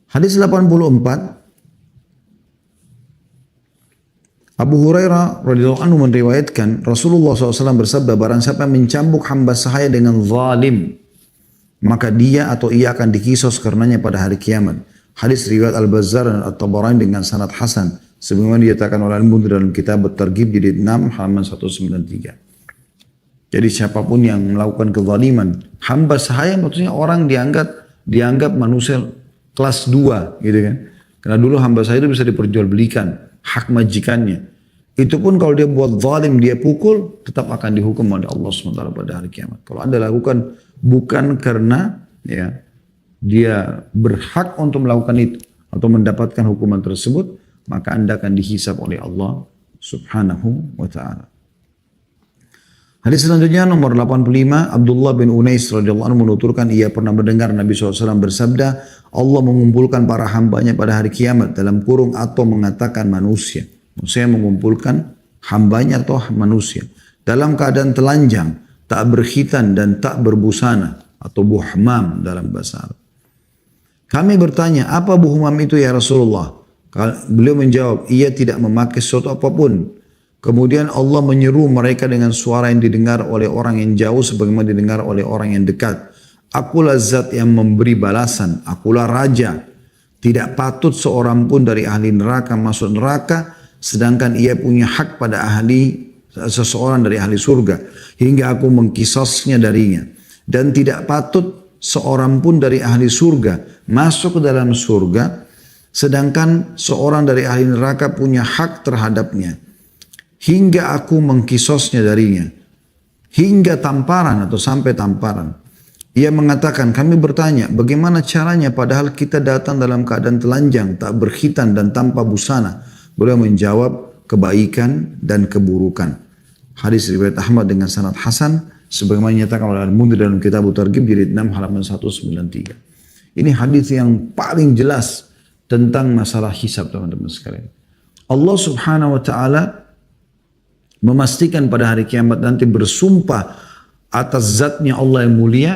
Hadis 84, Abu Hurairah radhiyallahu anhu meriwayatkan Rasulullah SAW bersabda, barang siapa mencambuk hamba sahaya dengan zalim, maka dia atau ia akan dikisos karenanya pada hari kiamat. Hadis riwayat Al-Bazzar dan At-Tabarani dengan sanad hasan, sebagaimana dinyatakan oleh Al-Mundhir dalam kitab At-Targhib jilid 6 halaman 193. Jadi siapapun yang melakukan kezaliman, hamba sahaya maksudnya orang dianggap manusia kelas 2 gitu kan. Karena dulu hamba sahaya itu bisa diperjualbelikan hak majikannya. Itu pun kalau dia buat zalim, dia pukul, tetap akan dihukum oleh Allah SWT pada hari kiamat. Kalau Anda lakukan bukan karena ya dia berhak untuk melakukan itu atau mendapatkan hukuman tersebut, maka Anda akan dihisab oleh Allah Subhanahu wa taala. Hadis selanjutnya nomor 85, Abdullah bin Unais radhiyallahu anhu menuturkan ia pernah mendengar Nabi SAW bersabda, Allah mengumpulkan para hambanya pada hari kiamat dalam kurung atau mengatakan manusia. Maksudnya mengumpulkan hambanya atau manusia dalam keadaan telanjang, tak berkhitan dan tak berbusana atau buhmam dalam bahasa Arab. Kami bertanya, apa buhmam itu ya Rasulullah? Beliau menjawab, ia tidak memakai sesuatu apapun. Kemudian Allah menyeru mereka dengan suara yang didengar oleh orang yang jauh sebagaimana didengar oleh orang yang dekat. Akulah zat yang memberi balasan, akulah raja. Tidak patut seorang pun dari ahli neraka masuk neraka, sedangkan ia punya hak pada seseorang dari ahli surga, hingga aku mengkisasnya darinya. Dan tidak patut seorang pun dari ahli surga masuk ke dalam surga, sedangkan seorang dari ahli neraka punya hak terhadapnya, hingga aku mengkisosnya darinya. Hingga tamparan atau sampai tamparan. Ia mengatakan, kami bertanya, bagaimana caranya padahal kita datang dalam keadaan telanjang, tak berkhitan dan tanpa busana. Beliau menjawab, kebaikan dan keburukan. Hadis riwayat Ahmad dengan sanad hasan, sebagaimana dinyatakan oleh Al-Mundhir dalam kitab Targhib jilid 6 halaman 193. Ini hadis yang paling jelas tentang masalah hisab, teman-teman sekalian. Allah Subhanahu wa taala memastikan pada hari kiamat nanti, bersumpah atas zatnya Allah yang mulia,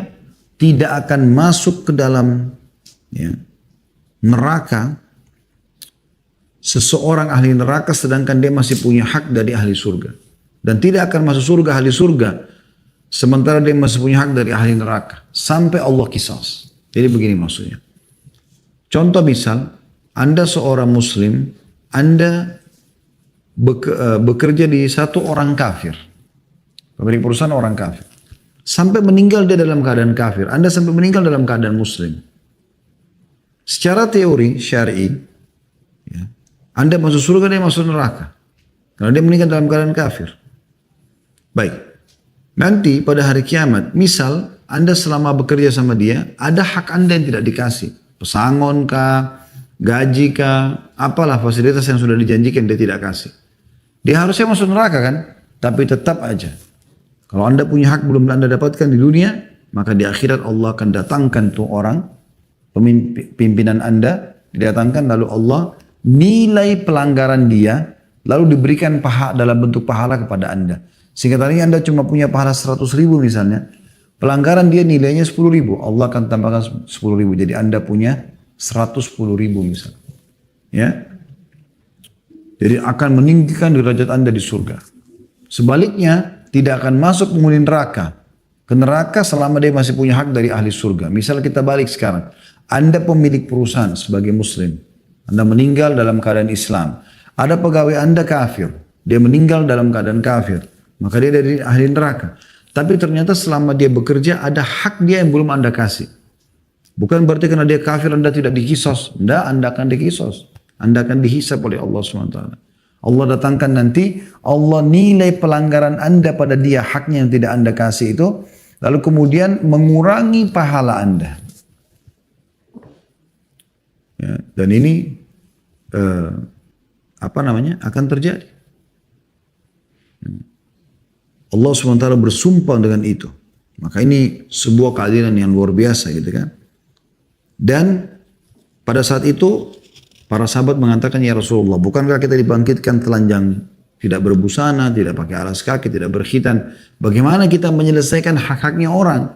tidak akan masuk ke dalam neraka seseorang ahli neraka sedangkan dia masih punya hak dari ahli surga. Dan tidak akan masuk surga ahli surga sementara dia masih punya hak dari ahli neraka. Sampai Allah qisas. Jadi begini maksudnya. Contoh misal, Anda seorang muslim, Anda bekerja di satu orang kafir. Pemilik perusahaan orang kafir. Sampai meninggal dia dalam keadaan kafir. Anda sampai meninggal dalam keadaan muslim. Secara teori syar'i, Anda masuk surga, dia masuk neraka. Karena dia meninggal dalam keadaan kafir. Baik. Nanti pada hari kiamat, misal Anda selama bekerja sama dia, ada hak Anda yang tidak dikasih. Pesangon kah, gaji kah, apalah fasilitas yang sudah dijanjikan dia tidak kasih. Dia harusnya masuk neraka kan? Tapi tetap aja. Kalau Anda punya hak belum Anda dapatkan di dunia, maka di akhirat Allah akan datangkan tuh orang, pimpinan Anda, didatangkan lalu Allah nilai pelanggaran dia, lalu diberikan dalam bentuk pahala kepada Anda. Sehingga tadinya Anda cuma punya pahala 100 ribu misalnya, pelanggaran dia nilainya 10 ribu, Allah akan tambahkan 10 ribu, jadi Anda punya 110 ribu misalnya. Ya, jadi akan meninggikan derajat Anda di surga. Sebaliknya, tidak akan masuk penghuni neraka ke neraka selama dia masih punya hak dari ahli surga. Misal kita balik sekarang, Anda pemilik perusahaan sebagai muslim, Anda meninggal dalam keadaan Islam, ada pegawai Anda kafir, dia meninggal dalam keadaan kafir, maka dia dari ahli neraka. Tapi ternyata selama dia bekerja ada hak dia yang belum Anda kasih. Bukan berarti karena dia kafir Anda tidak dikisos. Tidak, Anda akan dikisos. Anda akan dihisab oleh Allah SWT. Allah datangkan nanti, Allah nilai pelanggaran Anda pada dia, haknya yang tidak Anda kasih itu, lalu kemudian mengurangi pahala Anda. Ya, dan ini akan terjadi. Allah SWT bersumpah dengan itu. Maka ini sebuah keadilan yang luar biasa gitu kan. Dan pada saat itu para sahabat mengatakan, ya Rasulullah, bukankah kita dibangkitkan telanjang, tidak berbusana, tidak pakai alas kaki, tidak berkhitan. Bagaimana kita menyelesaikan hak-haknya orang?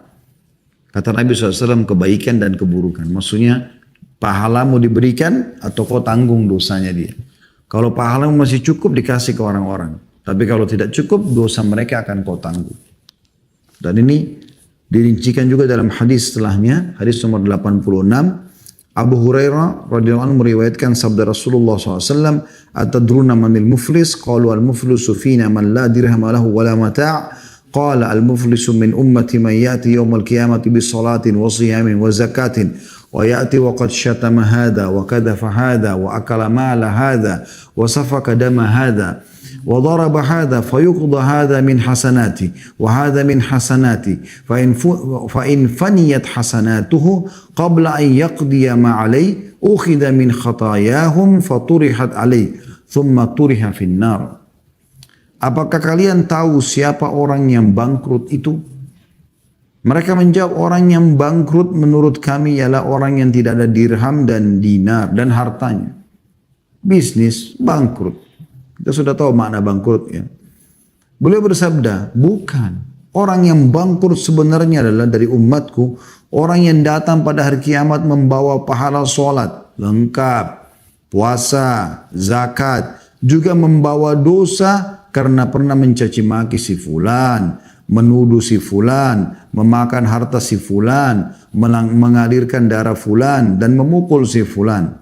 Kata Nabi SAW, kebaikan dan keburukan. Maksudnya, pahalamu diberikan atau kau tanggung dosanya dia. Kalau pahalamu masih cukup, dikasih ke orang-orang. Tapi kalau tidak cukup, dosa mereka akan kau tanggung. Dan ini dirincikan juga dalam hadis setelahnya, hadis nomor 86. Abu Hurairah radhiyallahu anhu meriwayatkan sabda Rasulullah SAW, atadruna manil muflis? Qalu al-muflisu fina man la dirham lahu wa la mata'. Qala al-muflisu min ummati man ya'ti yawmal qiyamati bi salatin wa siyamin wa zakatin wa ya'ti wa qad syatama hadha wa kadafa hadha wa akala mala hadha wa safaka dama hadha wa daraba hadha fayuqda hadha min hasanati wa hadha min hasanati fa in faniyat hasanatuhu qabla an yaqdiya ma alayhi ukhidha min khatayahum faturihat alayhi thumma turiha fin nar. Apakah kalian tahu siapa orang yang bangkrut itu? Mereka menjawab, orang yang bangkrut menurut kami ialah orang yang tidak ada dirham dan dinar dan hartanya. Bisnis bangkrut. Kita sudah tahu makna bangkrut ya. Beliau bersabda, bukan. Orang yang bangkrut sebenarnya adalah dari umatku, orang yang datang pada hari kiamat membawa pahala sholat lengkap, puasa, zakat, juga membawa dosa karena pernah mencaci maki si fulan, menuduh si fulan, memakan harta si fulan, mengalirkan darah fulan, dan memukul si fulan.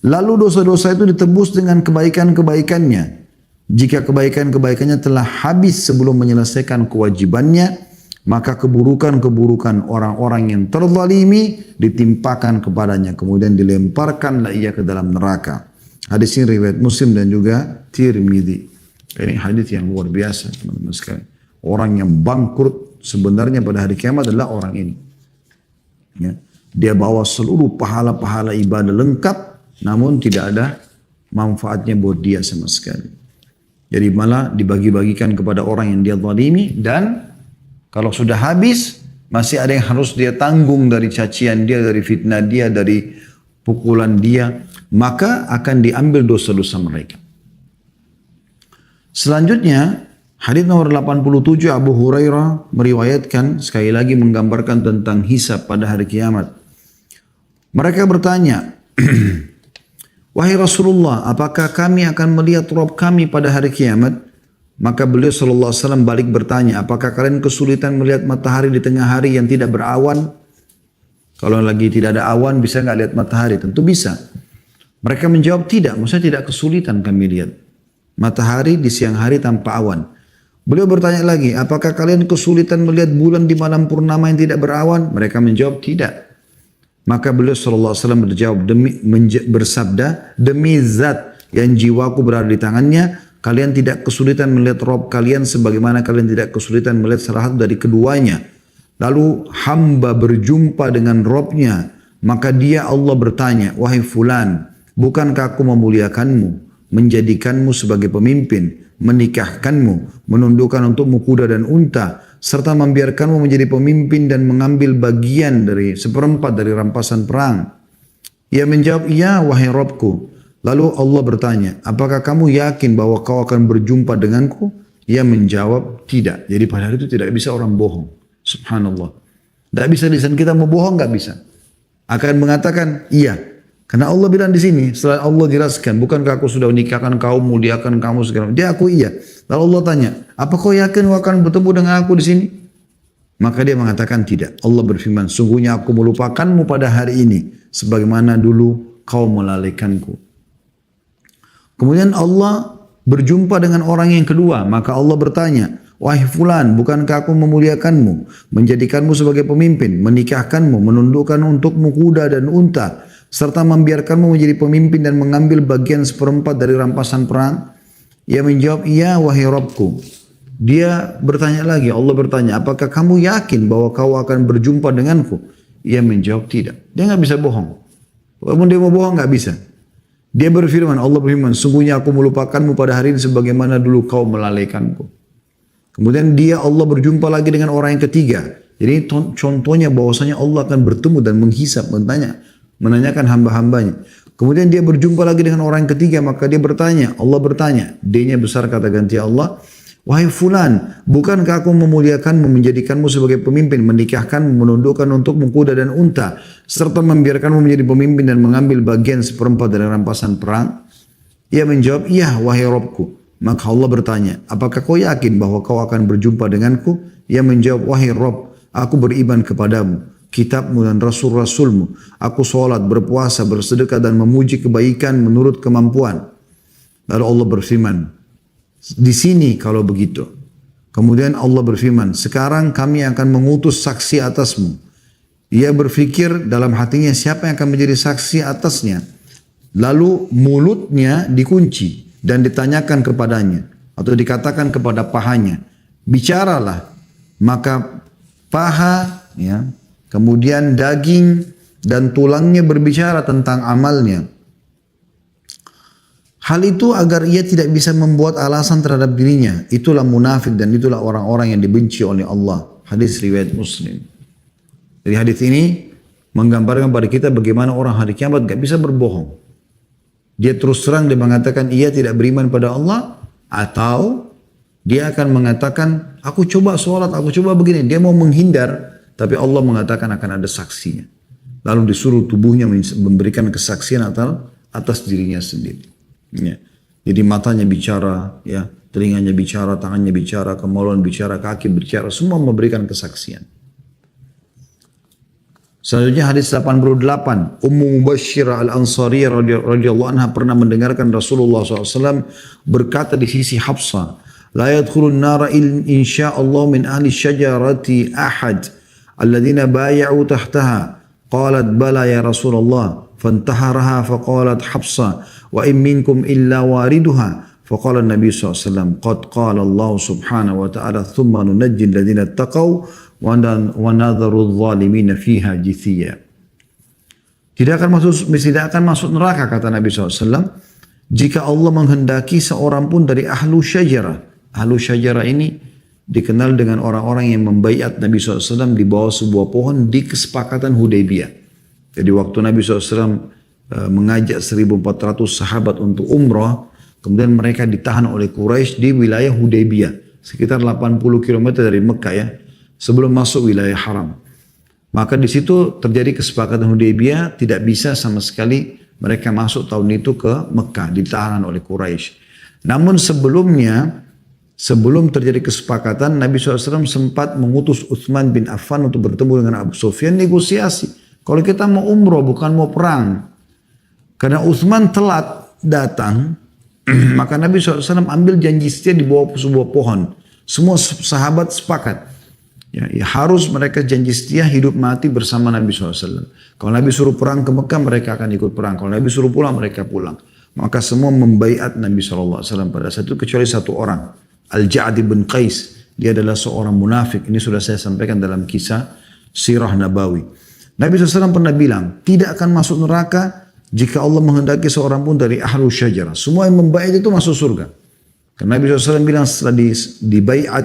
Lalu dosa-dosa itu ditebus dengan kebaikan-kebaikannya. Jika kebaikan-kebaikannya telah habis sebelum menyelesaikan kewajibannya, maka keburukan-keburukan orang-orang yang terzalimi ditimpakan kepadanya. Kemudian dilemparkanlah ia ke dalam neraka. Hadis ini riwayat Muslim dan juga Tirmidzi. Ini hadis yang luar biasa, teman-teman sekalian. Orang yang bangkrut sebenarnya pada hari kiamat adalah orang ini. Ya. Dia bawa seluruh pahala-pahala ibadah lengkap, namun tidak ada manfaatnya buat dia sama sekali. Jadi malah dibagi-bagikan kepada orang yang dia zalimi, dan kalau sudah habis masih ada yang harus dia tanggung dari cacian dia, dari fitnah dia, dari pukulan dia, maka akan diambil dosa-dosa mereka. Selanjutnya, hadis nomor 87 Abu Hurairah meriwayatkan, sekali lagi menggambarkan tentang hisab pada hari kiamat. Mereka bertanya, wahai Rasulullah, apakah kami akan melihat Rabb kami pada hari kiamat? Maka beliau SAW balik bertanya, apakah kalian kesulitan melihat matahari di tengah hari yang tidak berawan? Kalau lagi tidak ada awan, bisa nggak lihat matahari? Tentu bisa. Mereka menjawab, tidak, maksudnya tidak kesulitan kami lihat matahari di siang hari tanpa awan. Beliau bertanya lagi, apakah kalian kesulitan melihat bulan di malam purnama yang tidak berawan? Mereka menjawab, tidak. Maka beliau SAW berjawab, bersabda, demi zat yang jiwaku berada di tangannya, kalian tidak kesulitan melihat Rabb kalian sebagaimana kalian tidak kesulitan melihat salah satu dari keduanya. Lalu hamba berjumpa dengan Rabbnya, maka dia Allah bertanya, wahai fulan, bukankah aku memuliakanmu, menjadikanmu sebagai pemimpin, menikahkanmu, menundukkan untukmu kuda dan unta, serta membiarkanmu menjadi pemimpin dan mengambil bagian dari 1/4 dari rampasan perang? Ia menjawab, iya wahai Rabbku. Lalu Allah bertanya, apakah kamu yakin bahwa kau akan berjumpa denganku? Ia menjawab, tidak. Jadi pada hari itu tidak bisa orang bohong. Subhanallah. Tidak bisa lisan kita mau bohong, nggak bisa. Akan mengatakan, iya. Karena Allah bilang di sini, setelah Allah jelaskan, bukankah aku sudah menikahkan kau, muliakan kamu segala. Dia aku iya. Lalu Allah tanya, apa kau yakin kau akan bertemu dengan aku di sini? Maka dia mengatakan tidak. Allah berfirman, sungguhnya aku melupakanmu pada hari ini, sebagaimana dulu kau melalaikanku. Kemudian Allah berjumpa dengan orang yang kedua, maka Allah bertanya, wahai fulan, bukankah aku memuliakanmu, menjadikanmu sebagai pemimpin, menikahkanmu, menundukkan untukmu kuda dan unta, serta membiarkanmu menjadi pemimpin dan mengambil bagian 1/4 dari rampasan perang? Ia menjawab, iya wahai Rabbku. Dia bertanya lagi, Allah bertanya, apakah kamu yakin bahwa kau akan berjumpa denganku? Ia menjawab, tidak. Dia nggak bisa bohong. Walaupun dia mau bohong nggak bisa. Dia berfirman, Allah berfirman, sungguhnya aku melupakanmu pada hari ini sebagaimana dulu kau melalaikanku. Kemudian Allah berjumpa lagi dengan orang yang ketiga. Jadi contohnya bahwasanya Allah akan bertemu dan menghisap, menanyakan hamba-hambanya. Kemudian dia berjumpa lagi dengan orang yang ketiga, maka dia bertanya, Allah bertanya, D-nya besar kata ganti Allah, wahai fulan, bukankah aku memuliakanmu, menjadikanmu sebagai pemimpin, menikahkanmu, menundukkan untukmu kuda dan unta, serta membiarkanmu menjadi pemimpin dan mengambil bagian 1/4 dari rampasan perang? Ia menjawab, iya wahai Rabbku. Maka Allah bertanya, apakah kau yakin bahwa kau akan berjumpa denganku? Ia menjawab, wahai Rabb, aku beriman kepadamu, kitabmu dan rasul-rasulmu. Aku sholat, berpuasa, bersedekah dan memuji kebaikan menurut kemampuan. Lalu Allah berfirman, di sini kalau begitu. Kemudian Allah berfirman, sekarang kami akan mengutus saksi atasmu. Ia berfikir dalam hatinya, siapa yang akan menjadi saksi atasnya? Lalu mulutnya dikunci dan ditanyakan kepadanya, atau dikatakan kepada pahanya, bicaralah. Maka paha, ya, kemudian daging dan tulangnya berbicara tentang amalnya. Hal itu agar ia tidak bisa membuat alasan terhadap dirinya. Itulah munafik dan itulah orang-orang yang dibenci oleh Allah. Hadis riwayat Muslim. Jadi hadis ini menggambarkan pada kita bagaimana orang hari kiamat gak bisa berbohong. Dia terus terang dia mengatakan ia tidak beriman pada Allah, atau dia akan mengatakan aku coba sholat, aku coba begini. Dia mau menghindar, tapi Allah mengatakan akan ada saksinya. Lalu disuruh tubuhnya memberikan kesaksian atas dirinya sendiri. Ya. Jadi matanya bicara, ya, telinganya bicara, tangannya bicara, kemaluan bicara, kaki bicara, semua memberikan kesaksian. Selanjutnya hadis 88, Ummu Mubashshirah Al-Ansariyah radhiyallahu anha pernah mendengarkan Rasulullah SAW berkata di sisi Hafsah, La yadkhulun nara insya'Allah min ahli syajarati ahad alladhina bay'u tahtaha. Qalat bala ya Rasulullah. Fantaharaha faqalat Hafsah wa in minkum illa wariduha. فقال النبي صلى الله عليه وسلم قد قال الله سبحانه وتعالى ثم ننجي الذين اتقوا وَنَذَرُ الظَّالِمِينَ فِيهَا جِثِيًّا. Tidak akan masuk neraka kata Nabi SAW jika Allah menghendaki seorang pun dari ahlu syajarah. Ahlu syajarah ini dikenal dengan orang-orang yang membaiat Nabi SAW di bawah sebuah pohon di kesepakatan Hudaybiyah. Jadi waktu Nabi SAW mengajak 1.400 sahabat untuk umrah, kemudian mereka ditahan oleh Quraisy di wilayah Hudaybiyah, sekitar 80 km dari Mekah ya, sebelum masuk wilayah haram. Maka di situ terjadi kesepakatan Hudaybiyah, tidak bisa sama sekali mereka masuk tahun itu ke Mekah, ditahan oleh Quraisy. Namun sebelum terjadi kesepakatan, Nabi SAW sempat mengutus Utsman bin Affan untuk bertemu dengan Abu Sufyan, negosiasi. Kalau kita mau umroh bukan mau perang. Karena Utsman telat datang, maka Nabi SAW ambil janji setia di bawah sebuah pohon. Semua sahabat sepakat. Ya, harus mereka janji setia hidup mati bersama Nabi SAW. Kalau Nabi suruh perang ke Mekah, mereka akan ikut perang. Kalau Nabi suruh pulang, mereka pulang. Maka semua membaiat Nabi SAW pada saat itu kecuali satu orang. Al-Ja'd bin Qais. Dia adalah seorang munafik. Ini sudah saya sampaikan dalam kisah Sirah Nabawi. Nabi SAW pernah bilang, tidak akan masuk neraka jika Allah menghendaki seorang pun dari ahlu syajarah. Semua yang membaiat itu masuk surga. Karena Nabi SAW bilang setelah dibaiat,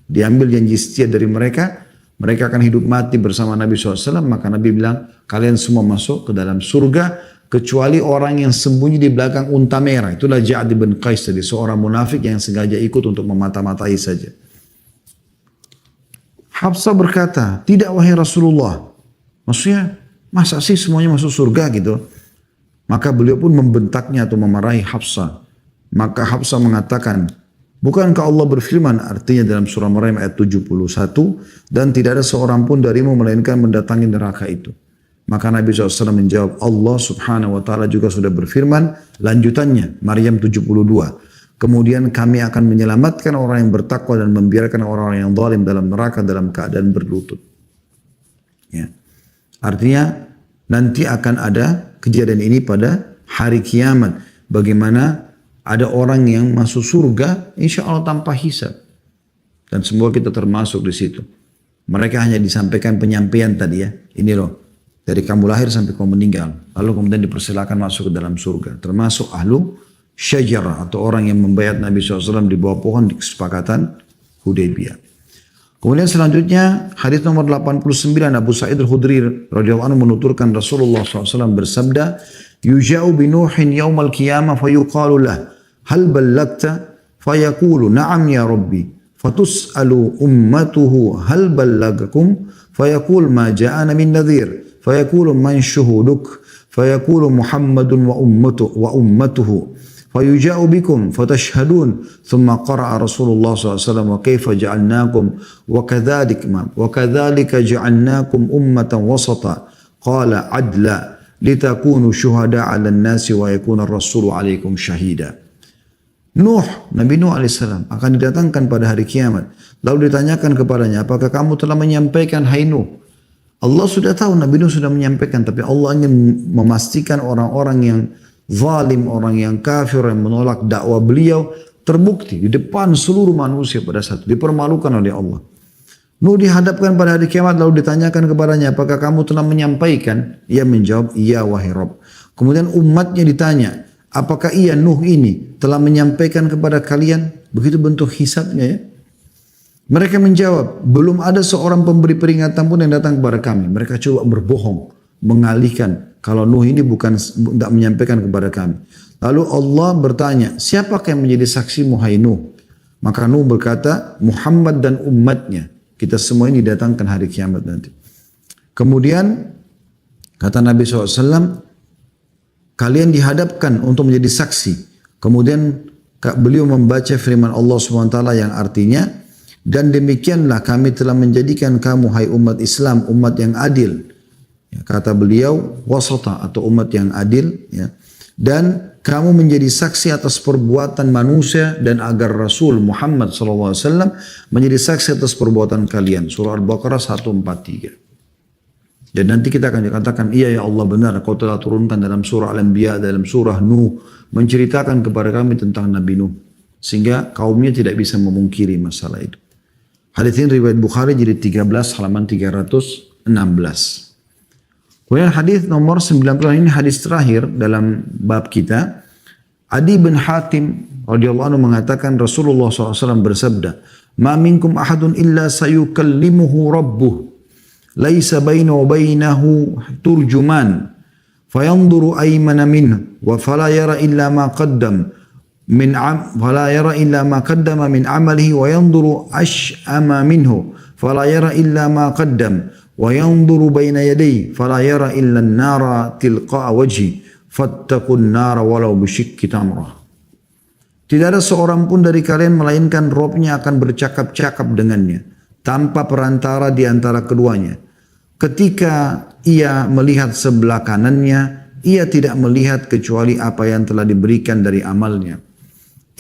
diambil janji setia dari mereka, mereka akan hidup mati bersama Nabi SAW. Maka Nabi bilang, kalian semua masuk ke dalam surga, kecuali orang yang sembunyi di belakang unta merah. Itulah Ja'd bin Qais tadi, seorang munafik yang sengaja ikut untuk memata-matai saja. Hafsah berkata, tidak wahai Rasulullah. Maksudnya, masa sih semuanya masuk surga gitu? Maka beliau pun membentaknya atau memarahi Hafsah. Maka Hafsah mengatakan, bukankah Allah berfirman, artinya dalam surah Maryam ayat 71, dan tidak ada seorang pun darimu melainkan mendatangi neraka itu. Maka Nabi SAW menjawab, Allah subhanahu wa ta'ala juga sudah berfirman, lanjutannya, Maryam 72. Kemudian kami akan menyelamatkan orang yang bertakwa dan membiarkan orang-orang yang zalim dalam neraka dalam keadaan berlutut. Ya. Artinya, nanti akan ada kejadian ini pada hari kiamat. Bagaimana ada orang yang masuk surga, insya Allah tanpa hisab. Dan semua kita termasuk di situ. Mereka hanya disampaikan penyampaian tadi ya. Ini loh, dari kamu lahir sampai kamu meninggal. Lalu kemudian dipersilakan masuk ke dalam surga. Termasuk ahlu syajarah atau orang yang membayat Nabi SAW di bawah pohon di kesepakatan Hudaybiyah. Kemudian selanjutnya hadis nomor 89 Abu Sa'id Al-Khudri radhiyallahu anhu menuturkan Rasulullah SAW bersabda, "Yuja'u bi Nuhin yaumal qiyamah fayuqalu lah, hal ballagta?" Fayaqulu, "Na'am ya Rabbi." Fatus'alu ummatuhu, "Hal ballagakum?" Fayaqul, "Ma ja'ana min nadhir." Fayaqulu, "Man syuhuduk?" Fayaqulu, "Muhammadun wa ummatuhu." فيجاء بكم فتشهدون ثم قرأ رسول الله صلى الله عليه وسلم وكيف جعلناكم وكذلك جعلناكم أمة وسطا قال عدلا لتكونوا شهداء على الناس ويكون الرسول عليكم شهيدا. Nabi Nuh alaihissalam akan didatangkan pada hari kiamat. Lalu ditanyakan kepadanya, apakah kamu telah menyampaikan hai Nuh? Allah sudah tahu Nabi Nuh sudah menyampaikan, tapi Allah ingin memastikan orang-orang yang zalim, orang yang kafir yang menolak dakwah beliau terbukti di depan seluruh manusia pada saat itu, dipermalukan oleh Allah. Nuh dihadapkan pada hari kiamat lalu ditanyakan kepadanya, apakah kamu telah menyampaikan? Ia menjawab, iya wahai Rabb. Kemudian umatnya ditanya, apakah ia Nuh ini telah menyampaikan kepada kalian? Begitu bentuk hisabnya ya. Mereka menjawab, belum ada seorang pemberi peringatan pun yang datang kepada kami. Mereka coba berbohong, mengalihkan kalau Nuh ini tidak menyampaikan kepada kami. Lalu Allah bertanya, siapakah yang menjadi saksimu hai Nuh? Maka Nuh berkata, Muhammad dan umatnya. Kita semua ini datangkan hari kiamat nanti. Kemudian kata Nabi SAW, kalian dihadapkan untuk menjadi saksi. Kemudian beliau membaca firman Allah SWT yang artinya, dan demikianlah kami telah menjadikan kamu hai umat Islam, umat yang adil. Ya, kata beliau, wasata atau umat yang adil. Ya. Dan kamu menjadi saksi atas perbuatan manusia dan agar Rasul Muhammad SAW menjadi saksi atas perbuatan kalian. Surah Al-Baqarah 143. Dan nanti kita akan dikatakan, iya ya Allah benar, kau telah turunkan dalam surah Al-Anbiya, dalam surah Nuh, menceritakan kepada kami tentang Nabi Nuh. Sehingga kaumnya tidak bisa memungkiri masalah itu. Hadits ini riwayat Bukhari jadi 13 halaman 316. Kemudian hadis nomor 90 ini hadis terakhir dalam bab kita. Adi bin Hatim radhiyallahu anhu mengatakan Rasulullah SAW bersabda, "Ma minkum ahadun illa sayukallimuhu rabbuh. Laisa bainahu wa bainahu turjuman. Fayanzuru aymana minhu wa fala yara illa ma qaddam min amalihi wa yanzuru ash'ama minhu fala yara illa ma qaddam wa yanzuru baina yadayhi fala yara illa an-nara tilqa'a wajhi fattaqun nara walau bisyikki tamrah." Tidak ada seorang pun dari kalian melainkan Robnya akan bercakap-cakap dengannya tanpa perantara di antara keduanya. Ketika ia melihat sebelah kanannya, ia tidak melihat kecuali apa yang telah diberikan dari amalnya.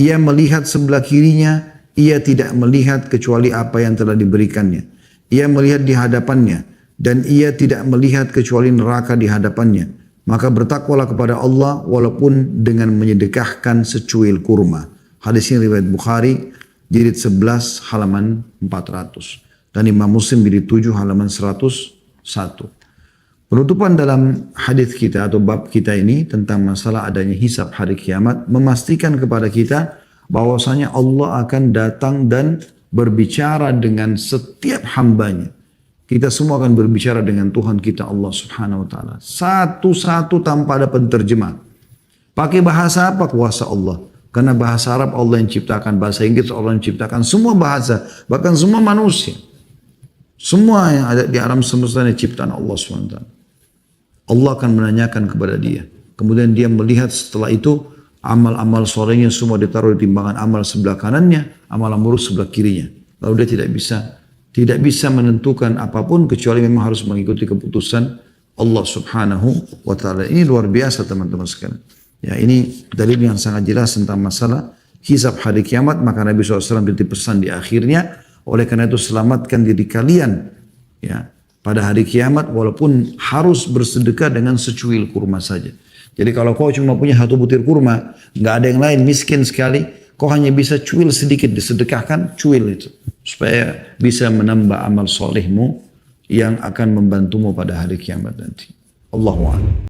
Ia melihat sebelah kirinya, ia tidak melihat kecuali apa yang telah diberikannya. Ia melihat di hadapannya, dan ia tidak melihat kecuali neraka di hadapannya. Maka bertakwalah kepada Allah walaupun dengan menyedekahkan secuil kurma. Hadis ini riwayat Bukhari, jilid 11 halaman 400. Dan Imam Muslim jilid 7 halaman 101. Penutupan dalam hadis kita atau bab kita ini tentang masalah adanya hisab hari kiamat memastikan kepada kita bahwasanya Allah akan datang dan berbicara dengan setiap hambanya. Kita semua akan berbicara dengan Tuhan kita Allah Subhanahu wa taala. Satu-satu tanpa ada penterjemah. Pakai bahasa apa? Kuasa Allah. Karena bahasa Arab Allah yang ciptakan, bahasa Inggris Allah yang ciptakan, semua bahasa, bahkan semua manusia. Semua yang ada di alam semesta ini ciptaan Allah SWT. Allah akan menanyakan kepada dia. Kemudian dia melihat setelah itu amal-amal solehnya semua ditaruh di timbangan amal sebelah kanannya, amal buruk sebelah kirinya. Lalu dia tidak bisa menentukan apapun kecuali memang harus mengikuti keputusan Allah Subhanahu wa taala. Ini luar biasa teman-teman sekalian. Ya, ini dalil yang sangat jelas tentang masalah hisab hari kiamat. Maka Nabi SAW berpesan pesan di akhirnya, oleh karena itu selamatkan diri kalian ya pada hari kiamat walaupun harus bersedekah dengan secuil kurma saja. Jadi kalau kau cuma punya 1 butir kurma, nggak ada yang lain, miskin sekali, kau hanya bisa cuil sedikit disedekahkan, cuil itu supaya bisa menambah amal solehmu yang akan membantumu pada hari kiamat nanti. Allahu a'lam.